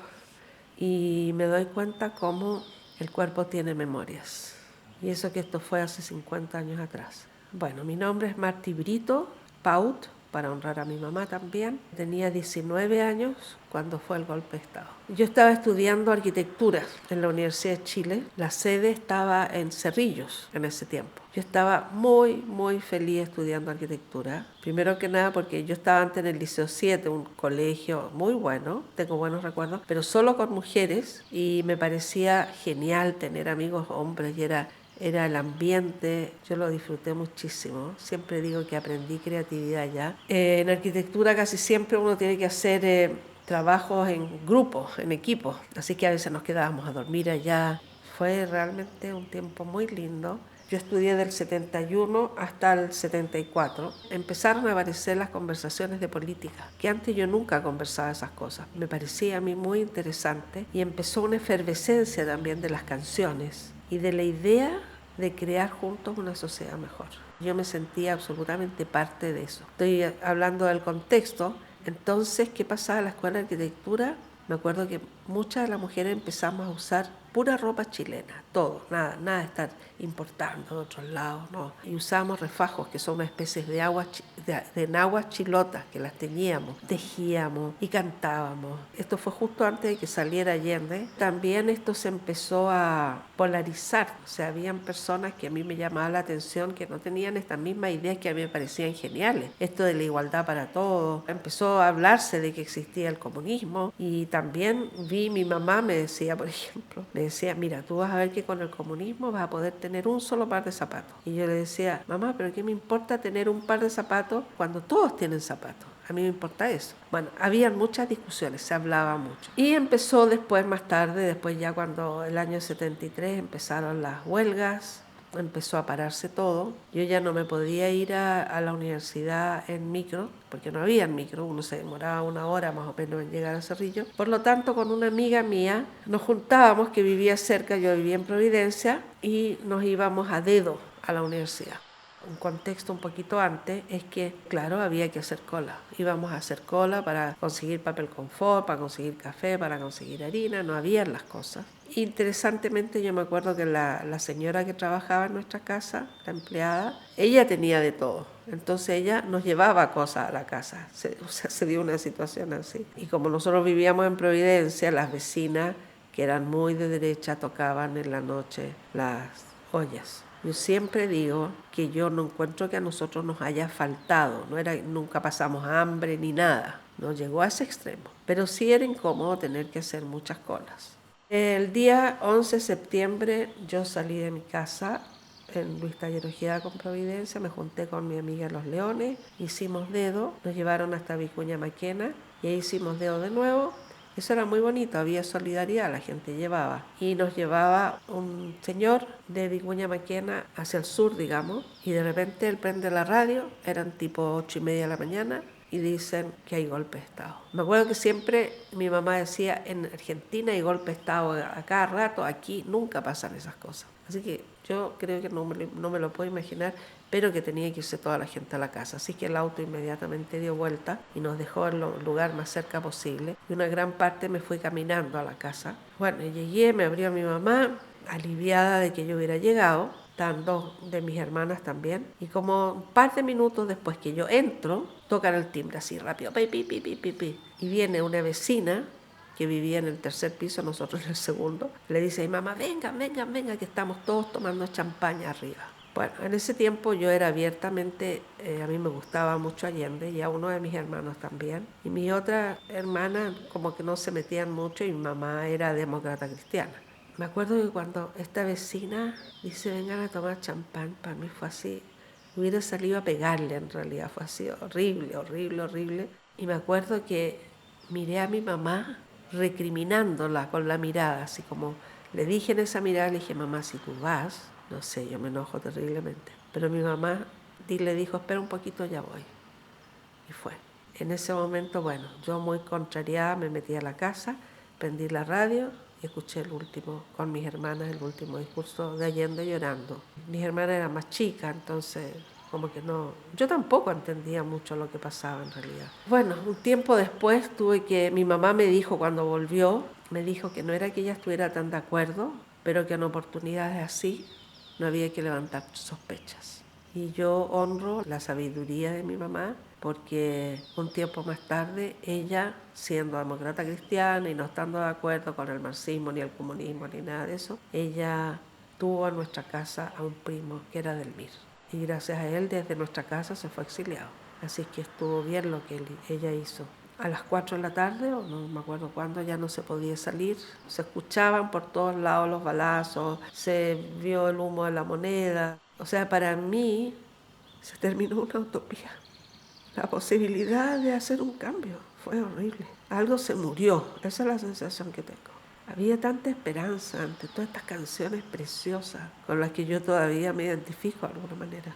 y me doy cuenta cómo el cuerpo tiene memorias. Y eso que esto fue hace 50 años atrás. Bueno, mi nombre es Martí Brito Paut, para honrar a mi mamá también. Tenía 19 años cuando fue el golpe de Estado. Yo estaba estudiando arquitectura en la Universidad de Chile. La sede estaba en Cerrillos en ese tiempo. Yo estaba muy feliz estudiando arquitectura. Primero que nada porque yo estaba antes en el Liceo 7, un colegio muy bueno, tengo buenos recuerdos, pero solo con mujeres, y me parecía genial tener amigos hombres, y era el ambiente, yo lo disfruté muchísimo. Siempre digo que aprendí creatividad allá. En arquitectura casi siempre uno tiene que hacer trabajos en grupos, en equipos, así que a veces nos quedábamos a dormir allá. Fue realmente un tiempo muy lindo. Yo estudié del 71 hasta el 74. Empezaron a aparecer las conversaciones de política, que antes yo nunca conversaba esas cosas. Me parecía a mí muy interesante, y empezó una efervescencia también de las canciones y de la idea de crear juntos una sociedad mejor. Yo me sentía absolutamente parte de eso. Estoy hablando del contexto. Entonces, ¿qué pasaba en la escuela de arquitectura? Me acuerdo que muchas de las mujeres empezamos a usar pura ropa chilena, todo, nada de estar importando de otros lados, no. Y usábamos refajos, que son una especie de naguas chilotas, que las teñíamos, tejíamos y cantábamos. Esto fue justo antes de que saliera Allende. También esto se empezó a polarizar, o sea, habían personas que a mí me llamaban la atención, que no tenían estas mismas ideas que a mí me parecían geniales. Esto de la igualdad para todos, empezó a hablarse de que existía el comunismo, y también mi mamá me decía, por ejemplo, mira, tú vas a ver que con el comunismo vas a poder tener un solo par de zapatos. Y yo le decía, mamá, pero ¿qué me importa tener un par de zapatos cuando todos tienen zapatos? A mí me importa eso. Bueno, habían muchas discusiones, se hablaba mucho. Y empezó después, más tarde, después ya cuando el año 73 empezaron las huelgas, empezó a pararse todo. Yo ya no me podía ir a la universidad en micro, porque no había micro, uno se demoraba 1 hora más o menos en llegar a Cerrillo. Por lo tanto, con una amiga mía nos juntábamos, que vivía cerca, yo vivía en Providencia, y nos íbamos a dedo a la universidad. Un contexto un poquito antes es que, claro, había que hacer cola. Íbamos a hacer cola para conseguir papel confort, para conseguir café, para conseguir harina, no habían las cosas. Interesantemente, yo me acuerdo que la señora que trabajaba en nuestra casa, la empleada, ella tenía de todo. Entonces ella nos llevaba cosas a la casa. Se dio una situación así. Y como nosotros vivíamos en Providencia, las vecinas, que eran muy de derecha, tocaban en la noche las ollas. Yo siempre digo que yo no encuentro que a nosotros nos haya faltado, nunca pasamos hambre ni nada, no llegó a ese extremo, pero sí era incómodo tener que hacer muchas colas. El día 11 de septiembre yo salí de mi casa en Luis Taller Ojeda con Providencia, me junté con mi amiga Los Leones, hicimos dedo, nos llevaron hasta Vicuña Maquena y ahí hicimos dedo de nuevo. Eso era muy bonito, había solidaridad, la gente llevaba. Y nos llevaba un señor de Vicuña Maquena hacia el sur, digamos, y de repente él prende la radio, eran tipo 8:30 de la mañana, y dicen que hay golpe de Estado. Me acuerdo que siempre mi mamá decía, en Argentina hay golpe de Estado a cada rato, aquí nunca pasan esas cosas. Así que yo creo que no me lo puedo imaginar, pero que tenía que irse toda la gente a la casa. Así que el auto inmediatamente dio vuelta y nos dejó en el lugar más cerca posible. Y una gran parte me fui caminando a la casa. Bueno, llegué, me abrió mi mamá, aliviada de que yo hubiera llegado. Estaban 2 de mis hermanas también. Y como un par de minutos después que yo entro, tocan el timbre así rápido. Pi, pi, pi, pi, pi, pi. Y viene una vecina que vivía en el 3er piso, nosotros en el 2º. Le dice a mi mamá, vengan, que estamos todos tomando champaña arriba. Bueno, en ese tiempo yo era abiertamente, a mí me gustaba mucho Allende y a uno de mis hermanos también. Y mis otras hermanas como que no se metían mucho y mi mamá era demócrata cristiana. Me acuerdo que cuando esta vecina dice vengan a tomar champán, para mí fue así, hubiera salido a pegarle en realidad, fue así horrible. Y me acuerdo que miré a mi mamá recriminándola con la mirada, así como le dije en esa mirada, le dije, mamá, si tú vas, no sé, yo me enojo terriblemente. Pero mi mamá le dijo, espera un poquito, ya voy. Y fue. En ese momento, bueno, yo muy contrariada me metí a la casa, prendí la radio y escuché con mis hermanas, el último discurso de Allende llorando. Mis hermanas eran más chicas, entonces como que no, yo tampoco entendía mucho lo que pasaba en realidad. Bueno, un tiempo después mi mamá me dijo cuando volvió, me dijo que no era que ella estuviera tan de acuerdo, pero que en oportunidades así no había que levantar sospechas. Y yo honro la sabiduría de mi mamá, porque un tiempo más tarde ella, siendo demócrata cristiana y no estando de acuerdo con el marxismo ni el comunismo ni nada de eso, ella tuvo en nuestra casa a un primo que era del MIR. Y gracias a él desde nuestra casa se fue exiliado. Así que estuvo bien lo que ella hizo. A las 4 de la tarde, o no me acuerdo cuándo, ya no se podía salir. Se escuchaban por todos lados los balazos, se vio el humo de la moneda. O sea, para mí se terminó una utopía. La posibilidad de hacer un cambio fue horrible. Algo se murió, esa es la sensación que tengo. Había tanta esperanza ante todas estas canciones preciosas con las que yo todavía me identifico de alguna manera.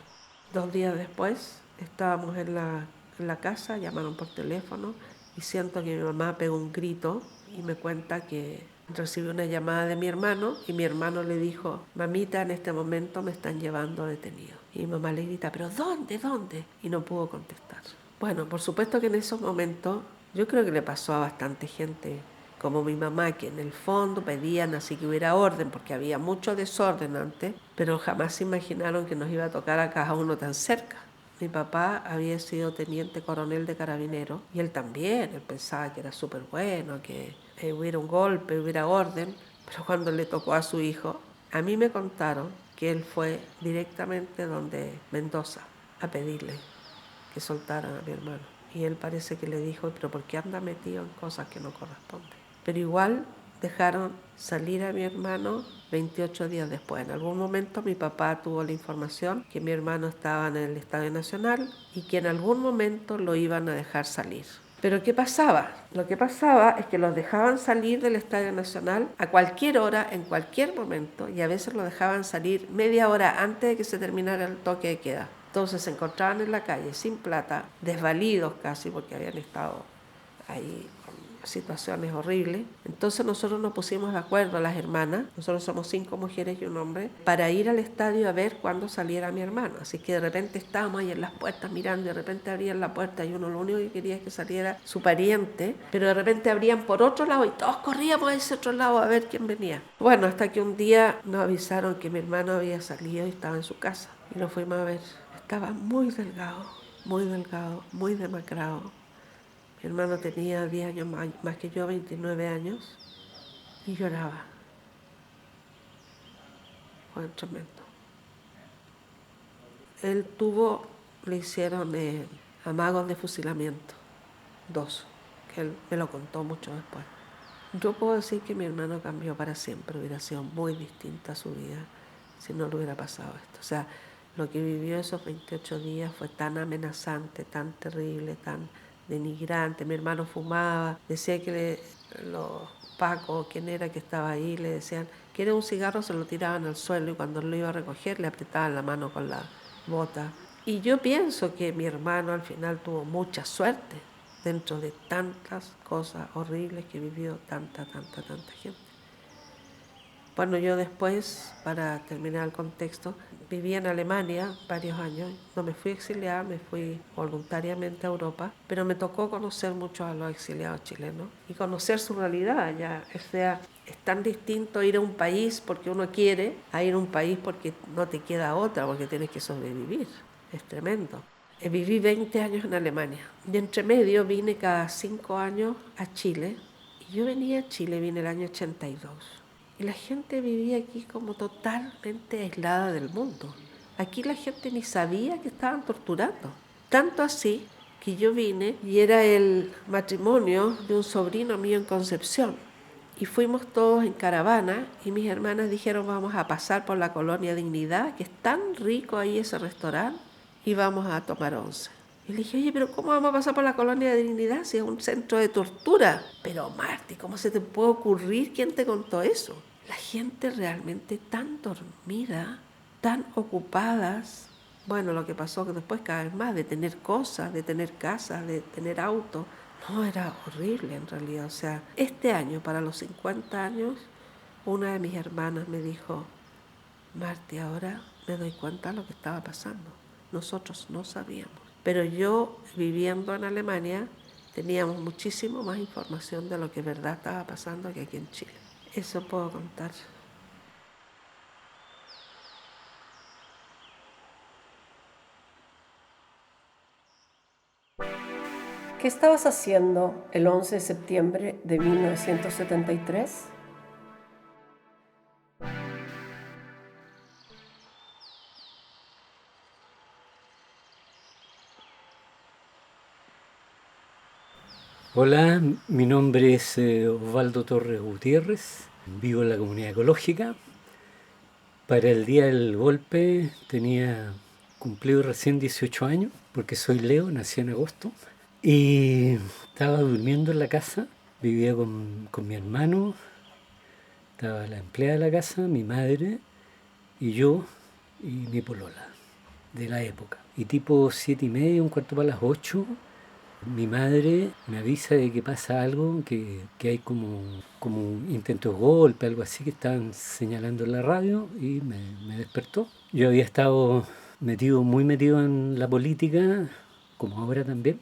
2 días después estábamos en la casa, llamaron por teléfono y siento que mi mamá pegó un grito y me cuenta que recibió una llamada de mi hermano y mi hermano le dijo: mamita, en este momento me están llevando detenido. Y mi mamá le grita: ¿pero dónde? Y no pudo contestar. Bueno, por supuesto que en esos momentos yo creo que le pasó a bastante gente como mi mamá, que en el fondo pedían así que hubiera orden, porque había mucho desorden antes, pero jamás se imaginaron que nos iba a tocar a cada uno tan cerca. Mi papá había sido teniente coronel de carabineros y él también, él pensaba que era súper bueno, que hubiera un golpe, hubiera orden, pero cuando le tocó a su hijo, a mí me contaron que él fue directamente donde Mendoza a pedirle que soltaran a mi hermano. Y él parece que le dijo: pero ¿por qué anda metido en cosas que no corresponden? Pero igual dejaron salir a mi hermano 28 días después. En algún momento mi papá tuvo la información que mi hermano estaba en el Estadio Nacional y que en algún momento lo iban a dejar salir. Pero ¿qué pasaba? Lo que pasaba es que los dejaban salir del Estadio Nacional a cualquier hora, en cualquier momento, y a veces los dejaban salir media hora antes de que se terminara el toque de queda. Entonces se encontraban en la calle sin plata, desvalidos casi porque habían estado ahí con situaciones horribles. Entonces nosotros nos pusimos de acuerdo, las hermanas, nosotros somos 5 mujeres y un hombre, para ir al estadio a ver cuándo saliera mi hermano. Así que de repente estábamos ahí en las puertas mirando, y de repente abrían la puerta y uno lo único que quería es que saliera su pariente, pero de repente abrían por otro lado y todos corríamos a ese otro lado a ver quién venía. Bueno, hasta que un día nos avisaron que mi hermano había salido y estaba en su casa y lo fuimos a ver. Estaba muy delgado, muy demacrado. Mi hermano tenía 10 años más que yo, 29 años, y lloraba. Fue tremendo. Él le hicieron amagos de fusilamiento, 2, que él me lo contó mucho después. Yo puedo decir que mi hermano cambió para siempre, hubiera sido muy distinta su vida si no le hubiera pasado esto. O sea, lo que vivió esos 28 días fue tan amenazante, tan terrible, tan denigrante. Mi hermano fumaba, decía que los pacos, quien era que estaba ahí, le decían: ¿quiere un cigarro? Se lo tiraban al suelo y cuando lo iba a recoger le apretaban la mano con la bota. Y yo pienso que mi hermano al final tuvo mucha suerte dentro de tantas cosas horribles que vivió tanta gente. Bueno, yo después, para terminar el contexto, viví en Alemania varios años. No me fui exiliada, me fui voluntariamente a Europa, pero me tocó conocer mucho a los exiliados chilenos y conocer su realidad. Ya, o sea, es tan distinto ir a un país porque uno quiere a ir a un país porque no te queda otra, porque tienes que sobrevivir. Es tremendo. Viví 20 años en Alemania y entre medio vine cada 5 años a Chile. Y yo venía a Chile, vine el año 82. Y la gente vivía aquí como totalmente aislada del mundo. Aquí la gente ni sabía que estaban torturando. Tanto así que yo vine y era el matrimonio de un sobrino mío en Concepción. Y fuimos todos en caravana y mis hermanas dijeron: vamos a pasar por la Colonia Dignidad, que es tan rico ahí ese restaurante, y vamos a tomar once. Y le dije: oye, pero ¿cómo vamos a pasar por la Colonia de Dignidad si es un centro de tortura? Pero Marti, ¿cómo se te puede ocurrir? ¿Quién te contó eso? La gente realmente tan dormida, tan ocupadas. Bueno, lo que pasó que después cada vez más de tener cosas, de tener casas, de tener autos. No, era horrible en realidad. O sea, este año, para los 50 años, una de mis hermanas me dijo: Marti, ahora me doy cuenta de lo que estaba pasando. Nosotros no sabíamos. Pero yo, viviendo en Alemania, teníamos muchísimo más información de lo que de verdad estaba pasando que aquí en Chile. Eso puedo contar. ¿Qué estabas haciendo el 11 de septiembre de 1973? Hola, mi nombre es Osvaldo Torres Gutiérrez, vivo en la comunidad ecológica. Para el día del golpe tenía cumplido recién 18 años, porque soy Leo, nací en agosto, y estaba durmiendo en la casa, vivía con mi hermano, estaba la empleada de la casa, mi madre, y yo, y mi polola, de la época. Y tipo 7:30, un cuarto para las 8, mi madre me avisa de que pasa algo, que hay como un intento de golpe, algo así, que estaban señalando en la radio, y me despertó. Yo había estado muy metido en la política, como ahora también,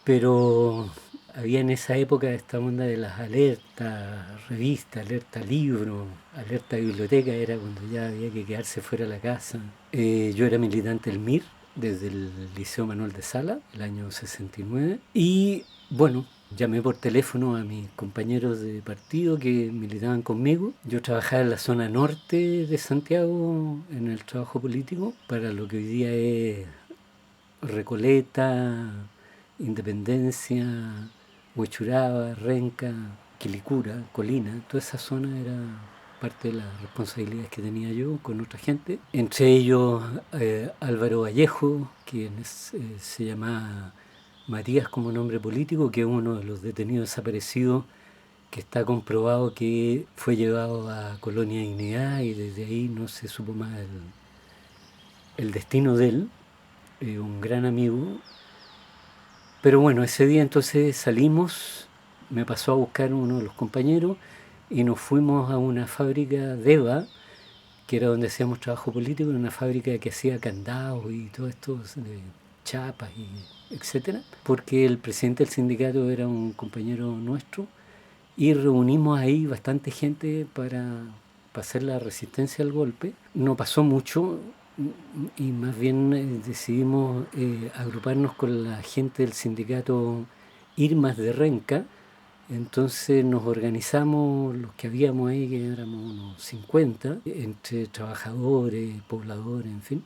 pero había en esa época esta onda de las alertas, revistas, alerta libro, alerta biblioteca, era cuando ya había que quedarse fuera de la casa. Yo era militante del MIR, desde el Liceo Manuel de Sala, el año 69, y bueno, llamé por teléfono a mis compañeros de partido que militaban conmigo. Yo trabajaba en la zona norte de Santiago en el trabajo político, para lo que hoy día es Recoleta, Independencia, Huechuraba, Renca, Quilicura, Colina. Toda esa zona era parte de las responsabilidades que tenía yo con otra gente, entre ellos Álvaro Vallejo, quien se llama Matías como nombre político, que es uno de los detenidos desaparecidos, que está comprobado que fue llevado a Colonia Dignidad y desde ahí no se supo más el destino de él, un gran amigo. Pero bueno, ese día entonces salimos, me pasó a buscar uno de los compañeros, y nos fuimos a una fábrica DEVA, que era donde hacíamos trabajo político, una fábrica que hacía candados y todo esto, de chapas y etcétera, porque el presidente del sindicato era un compañero nuestro, y reunimos ahí bastante gente para hacer la resistencia al golpe. No pasó mucho, y más bien decidimos agruparnos con la gente del sindicato IRMAS de Renca. Entonces nos organizamos, los que habíamos ahí, que éramos unos 50, entre trabajadores, pobladores, en fin,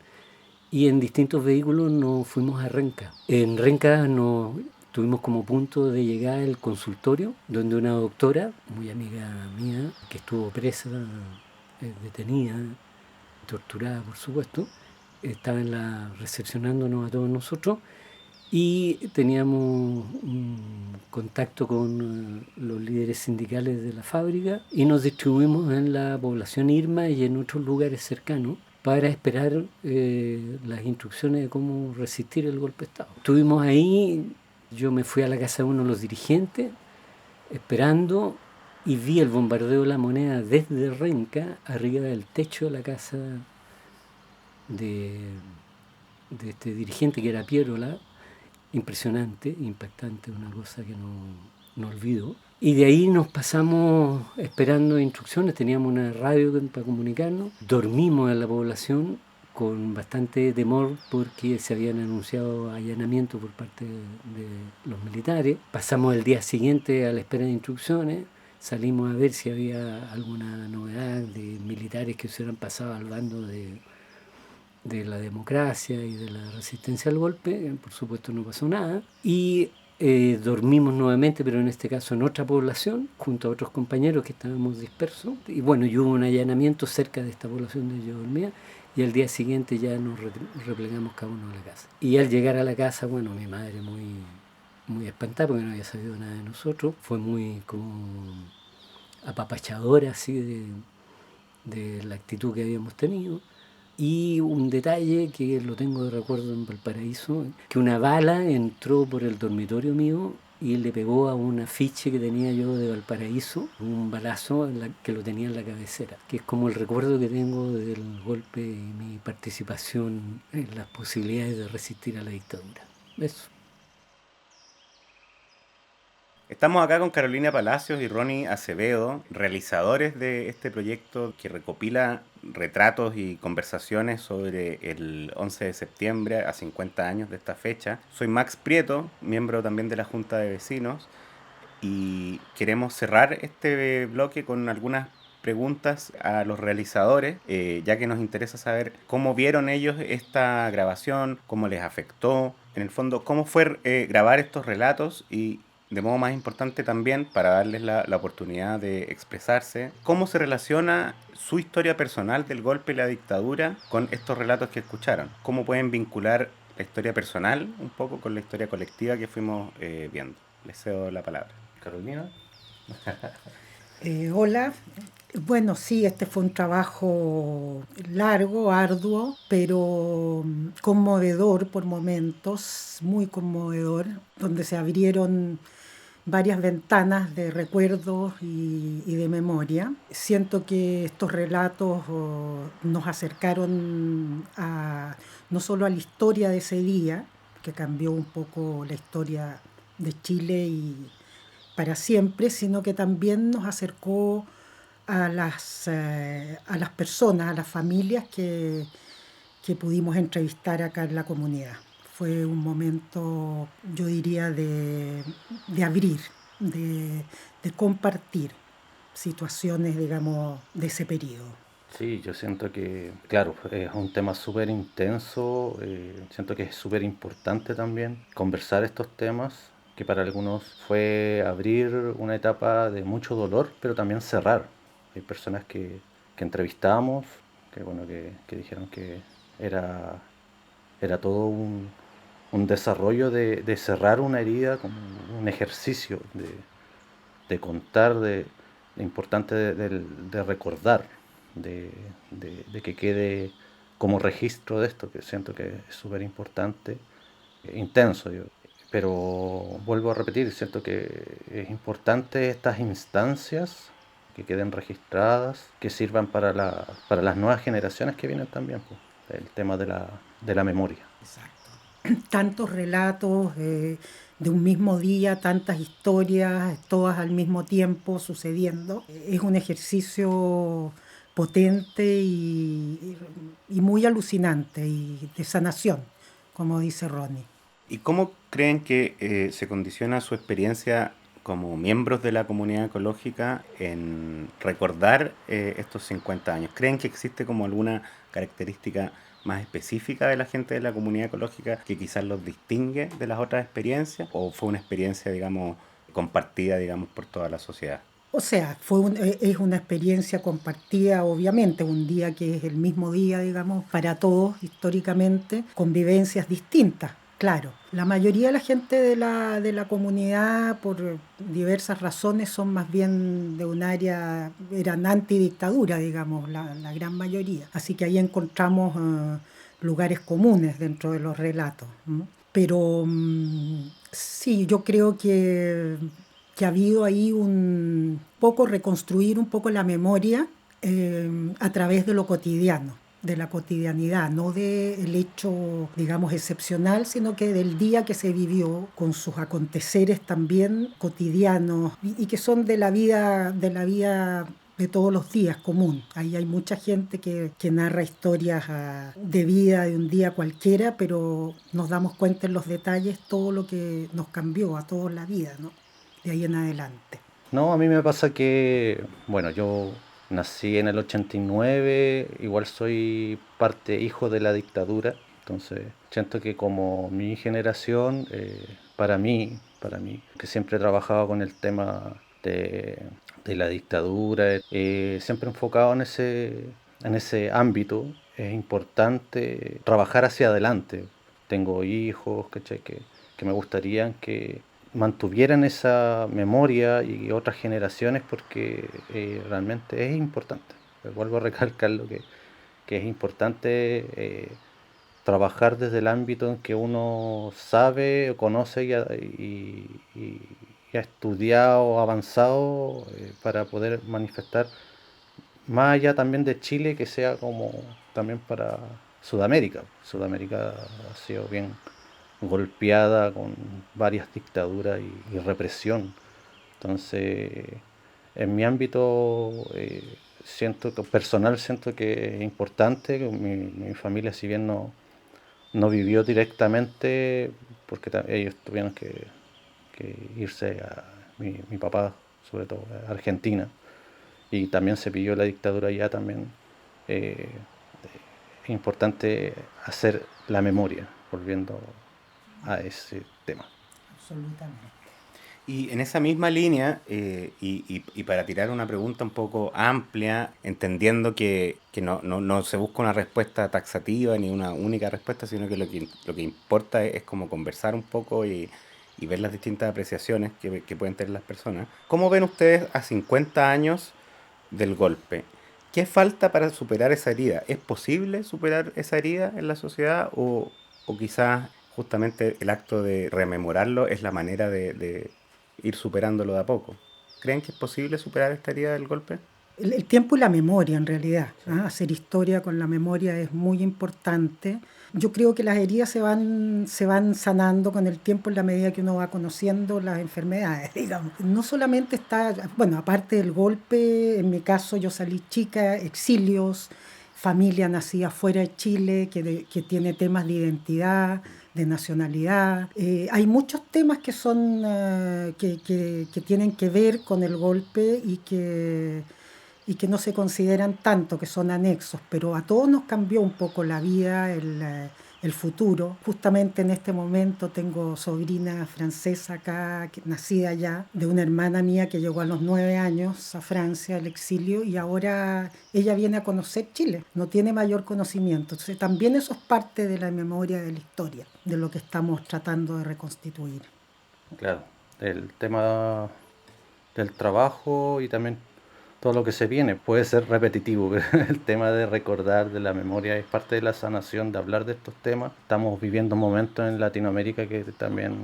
y en distintos vehículos nos fuimos a Renca. En Renca nos tuvimos como punto de llegada el consultorio, donde una doctora, muy amiga mía, que estuvo presa, detenida, torturada por supuesto, estaba recepcionándonos a todos nosotros, y teníamos un contacto con los líderes sindicales de la fábrica, y nos distribuimos en la población Irma y en otros lugares cercanos para esperar las instrucciones de cómo resistir el golpe de Estado. Estuvimos ahí, yo me fui a la casa de uno de los dirigentes, esperando, y vi el bombardeo de La Moneda desde Renca, arriba del techo de la casa de este dirigente, que era Pierola. Impresionante, impactante, una cosa que no olvido. Y de ahí nos pasamos esperando instrucciones, teníamos una radio para comunicarnos, dormimos en la población con bastante temor porque se habían anunciado allanamientos por parte de los militares. Pasamos el día siguiente a la espera de instrucciones, salimos a ver si había alguna novedad de militares que se hubieran pasado al bando de la democracia y de la resistencia al golpe. Por supuesto no pasó nada, y dormimos nuevamente, pero en este caso en otra población, junto a otros compañeros que estábamos dispersos, y bueno, y hubo un allanamiento cerca de esta población donde yo dormía, y al día siguiente ya nos replegamos cada uno a la casa. Y al llegar a la casa, bueno, mi madre muy espantada porque no había sabido nada de nosotros, fue muy como apapachadora así de la actitud que habíamos tenido. Y un detalle que lo tengo de recuerdo en Valparaíso, que una bala entró por el dormitorio mío y le pegó a un afiche que tenía yo de Valparaíso, un balazo que lo tenía en la cabecera, que es como el recuerdo que tengo del golpe y mi participación en las posibilidades de resistir a la dictadura. Eso. Estamos acá con Carolina Palacios y Ronnie Acevedo, realizadores de este proyecto que recopila retratos y conversaciones sobre el 11 de septiembre, a 50 años de esta fecha. Soy Max Prieto, miembro también de la Junta de Vecinos, y queremos cerrar este bloque con algunas preguntas a los realizadores, ya que nos interesa saber cómo vieron ellos esta grabación, cómo les afectó, en el fondo, cómo fue grabar estos relatos y, de modo más importante también, para darles la oportunidad de expresarse, cómo se relaciona su historia personal del golpe y la dictadura con estos relatos que escucharon. Cómo pueden vincular la historia personal un poco con la historia colectiva que fuimos viendo. Les cedo la palabra. Carolina. Hola. Bueno, sí, este fue un trabajo largo, arduo, pero conmovedor por momentos, muy conmovedor, donde se abrieron varias ventanas de recuerdos y de memoria. Siento que estos relatos nos acercaron no solo a la historia de ese día, que cambió un poco la historia de Chile y para siempre, sino que también nos acercó a las personas, a las familias que pudimos entrevistar acá en la comunidad. Fue un momento, yo diría, de abrir, de compartir situaciones, digamos, de ese periodo. Sí, yo siento que, claro, es un tema súper intenso, siento que es súper importante también conversar estos temas, que para algunos fue abrir una etapa de mucho dolor, pero también cerrar. Hay personas que entrevistamos, que dijeron que era todo un desarrollo de cerrar una herida, como un ejercicio de contar, de importante de recordar, de que quede como registro de esto, que siento que es súper importante, intenso. Pero vuelvo a repetir, siento que es importante estas instancias que queden registradas, que sirvan para las nuevas generaciones que vienen también, pues, el tema de la memoria. Exacto. Tantos relatos de un mismo día, tantas historias, todas al mismo tiempo sucediendo. Es un ejercicio potente y muy alucinante y de sanación, como dice Ronnie. ¿Y cómo creen que se condiciona su experiencia como miembros de la comunidad ecológica en recordar estos 50 años? ¿Creen que existe como alguna característica más específica de la gente de la comunidad ecológica que quizás los distingue de las otras experiencias? ¿O fue una experiencia, digamos, compartida, digamos, por toda la sociedad? O sea, es una experiencia compartida, obviamente, un día que es el mismo día, digamos, para todos históricamente, con vivencias distintas. Claro, la mayoría de la gente de la comunidad, por diversas razones, son más bien de un área, eran antidictadura, digamos, la gran mayoría. Así que ahí encontramos lugares comunes dentro de los relatos. Pero sí, yo creo que ha habido ahí un poco reconstruir un poco la memoria a través de lo cotidiano, de la cotidianidad, no del hecho, digamos, excepcional, sino que del día que se vivió, con sus aconteceres también cotidianos y que son de la vida de todos los días, común. Ahí hay mucha gente que narra historias de vida de un día cualquiera, pero nos damos cuenta en los detalles todo lo que nos cambió a todos la vida, ¿no? De ahí en adelante. No, a mí me pasa que, bueno, yo nací en el 89, igual soy parte hijo de la dictadura, entonces siento que como mi generación, para mí, que siempre he trabajado con el tema de la dictadura, siempre enfocado en ese ámbito, es importante trabajar hacia adelante. Tengo hijos, ¿cachai? que me gustaría que mantuvieran esa memoria y otras generaciones, porque realmente es importante. Vuelvo a recalcar que es importante trabajar desde el ámbito en que uno sabe, conoce y ha estudiado, avanzado, para poder manifestar más allá también de Chile, que sea como también para Sudamérica. Sudamérica ha sido bien golpeada con varias dictaduras y represión Entonces, en mi ámbito personal siento que es importante. Mi familia, si bien no vivió directamente, porque ellos tuvieron que irse mi papá, sobre todo, a Argentina, y también se pilló la dictadura allá también. Es importante hacer la memoria, volviendo a ese tema. Absolutamente. Y en esa misma línea, y para tirar una pregunta un poco amplia, entendiendo que no se busca una respuesta taxativa ni una única respuesta, sino que lo que importa es como conversar un poco y ver las distintas apreciaciones que pueden tener las personas. ¿Cómo ven ustedes a 50 años del golpe? ¿Qué falta para superar esa herida? ¿Es posible superar esa herida en la sociedad o quizás justamente el acto de rememorarlo es la manera de ir superándolo de a poco? ¿Creen que es posible superar esta herida del golpe? El tiempo y la memoria, en realidad. Hacer historia con la memoria es muy importante. Yo creo que las heridas se van sanando con el tiempo en la medida que uno va conociendo las enfermedades, digamos. No solamente está, bueno, aparte del golpe, en mi caso yo salí chica, exilios, familia nacida fuera de Chile, que tiene temas de identidad, de nacionalidad. Hay muchos temas que son que tienen que ver con el golpe y que no se consideran tanto, que son anexos, pero a todos nos cambió un poco la vida, el futuro. Justamente en este momento tengo sobrina francesa acá, nacida allá, de una hermana mía que llegó a los 9 años a Francia, al exilio, y ahora ella viene a conocer Chile, no tiene mayor conocimiento. Entonces también eso es parte de la memoria de la historia, de lo que estamos tratando de reconstituir. Claro, el tema del trabajo y también todo lo que se viene puede ser repetitivo, pero el tema de recordar, de la memoria, es parte de la sanación, de hablar de estos temas. Estamos viviendo momentos en Latinoamérica que también,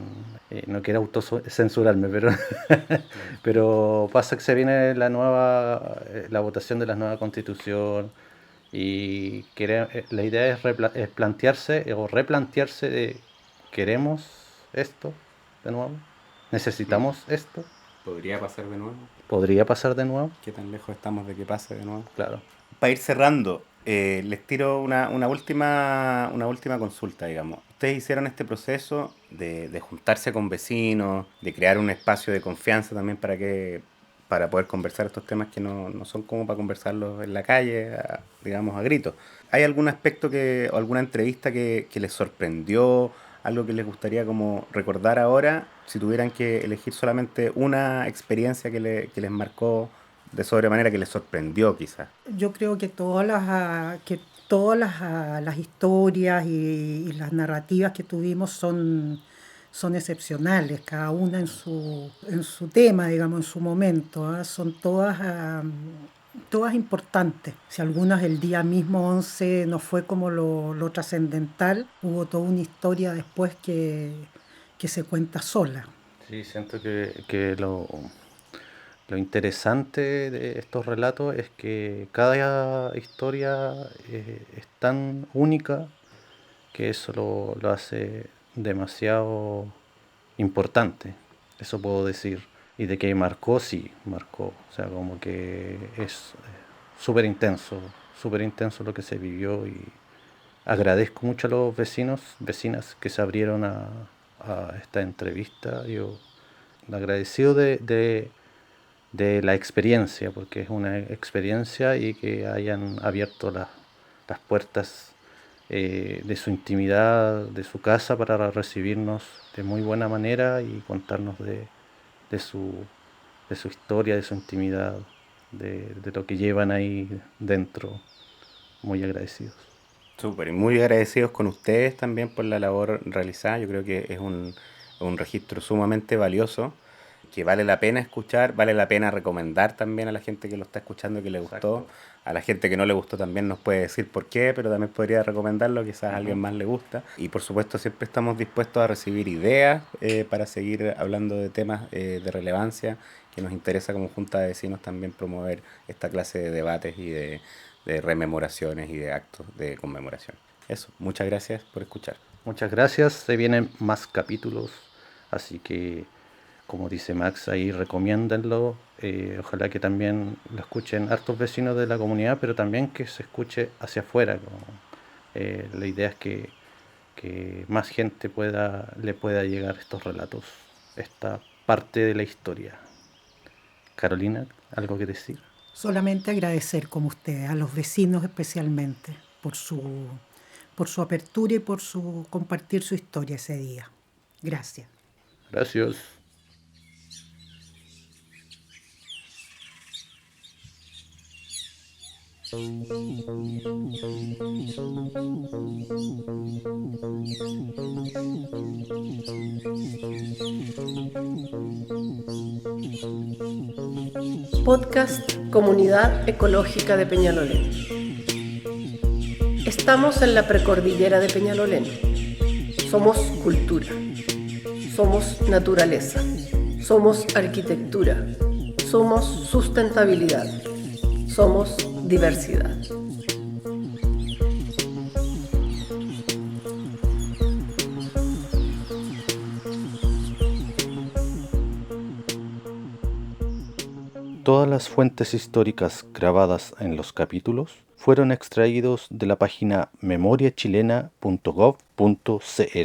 no quiero autocensurarme, pero pasa que se viene la votación de la nueva Constitución, y la idea es plantearse o replantearse de: ¿queremos esto de nuevo? ¿Necesitamos esto? ¿Podría pasar de nuevo? ¿Podría pasar de nuevo? ¿Qué tan lejos estamos de que pase de nuevo? Claro. Para ir cerrando, les tiro una última consulta, digamos. Ustedes hicieron este proceso de juntarse con vecinos, de crear un espacio de confianza también para poder conversar estos temas que no son como para conversarlos en la calle, digamos, a gritos. ¿Hay algún aspecto o alguna entrevista que les sorprendió? ¿Algo que les gustaría como recordar ahora, si tuvieran que elegir solamente una experiencia que les marcó de sobremanera, que les sorprendió quizás? Yo creo que todas las historias y las narrativas que tuvimos son excepcionales, cada una en su tema, digamos, en su momento. Son todas importantes. Si algunas el día mismo 11 no fue como lo trascendental, hubo toda una historia después que se cuenta sola. Sí, siento que lo interesante de estos relatos es que cada historia es tan única que eso lo hace demasiado importante. Eso puedo decir. Y de que marcó, sí, marcó. O sea, como que es súper intenso lo que se vivió, y agradezco mucho a los vecinas que se abrieron a esta entrevista. Yo agradecido de la experiencia, porque es una experiencia, y que hayan abierto las puertas de su intimidad, de su casa, para recibirnos de muy buena manera y contarnos de su historia, de su intimidad, de lo que llevan ahí dentro. Muy agradecidos. Súper, y muy agradecidos con ustedes también por la labor realizada. Yo creo que es un registro sumamente valioso, que vale la pena escuchar, vale la pena recomendar también a la gente que lo está escuchando, que le gustó. Exacto. A la gente que no le gustó también nos puede decir por qué, pero también podría recomendarlo, quizás a alguien más le gusta. Y por supuesto siempre estamos dispuestos a recibir ideas para seguir hablando de temas de relevancia, que nos interesa como Junta de Vecinos también promover esta clase de debates y de rememoraciones y de actos de conmemoración. Eso, muchas gracias por escuchar. Muchas gracias, se vienen más capítulos, así que como dice Max, ahí recomiéndenlo. Ojalá que también lo escuchen hartos vecinos de la comunidad, pero también que se escuche hacia afuera. La idea es que más gente le pueda llegar estos relatos, esta parte de la historia. Carolina, ¿algo que decir? Solamente agradecer, como ustedes, a los vecinos especialmente, por su apertura y por compartir su historia ese día. Gracias. Gracias. Podcast Comunidad Ecológica de Peñalolén. Estamos en la precordillera de Peñalolén. Somos cultura. Somos naturaleza. Somos arquitectura. Somos sustentabilidad. Somos diversidad. Todas las fuentes históricas grabadas en los capítulos fueron extraídos de la página memoriachilena.gov.cl.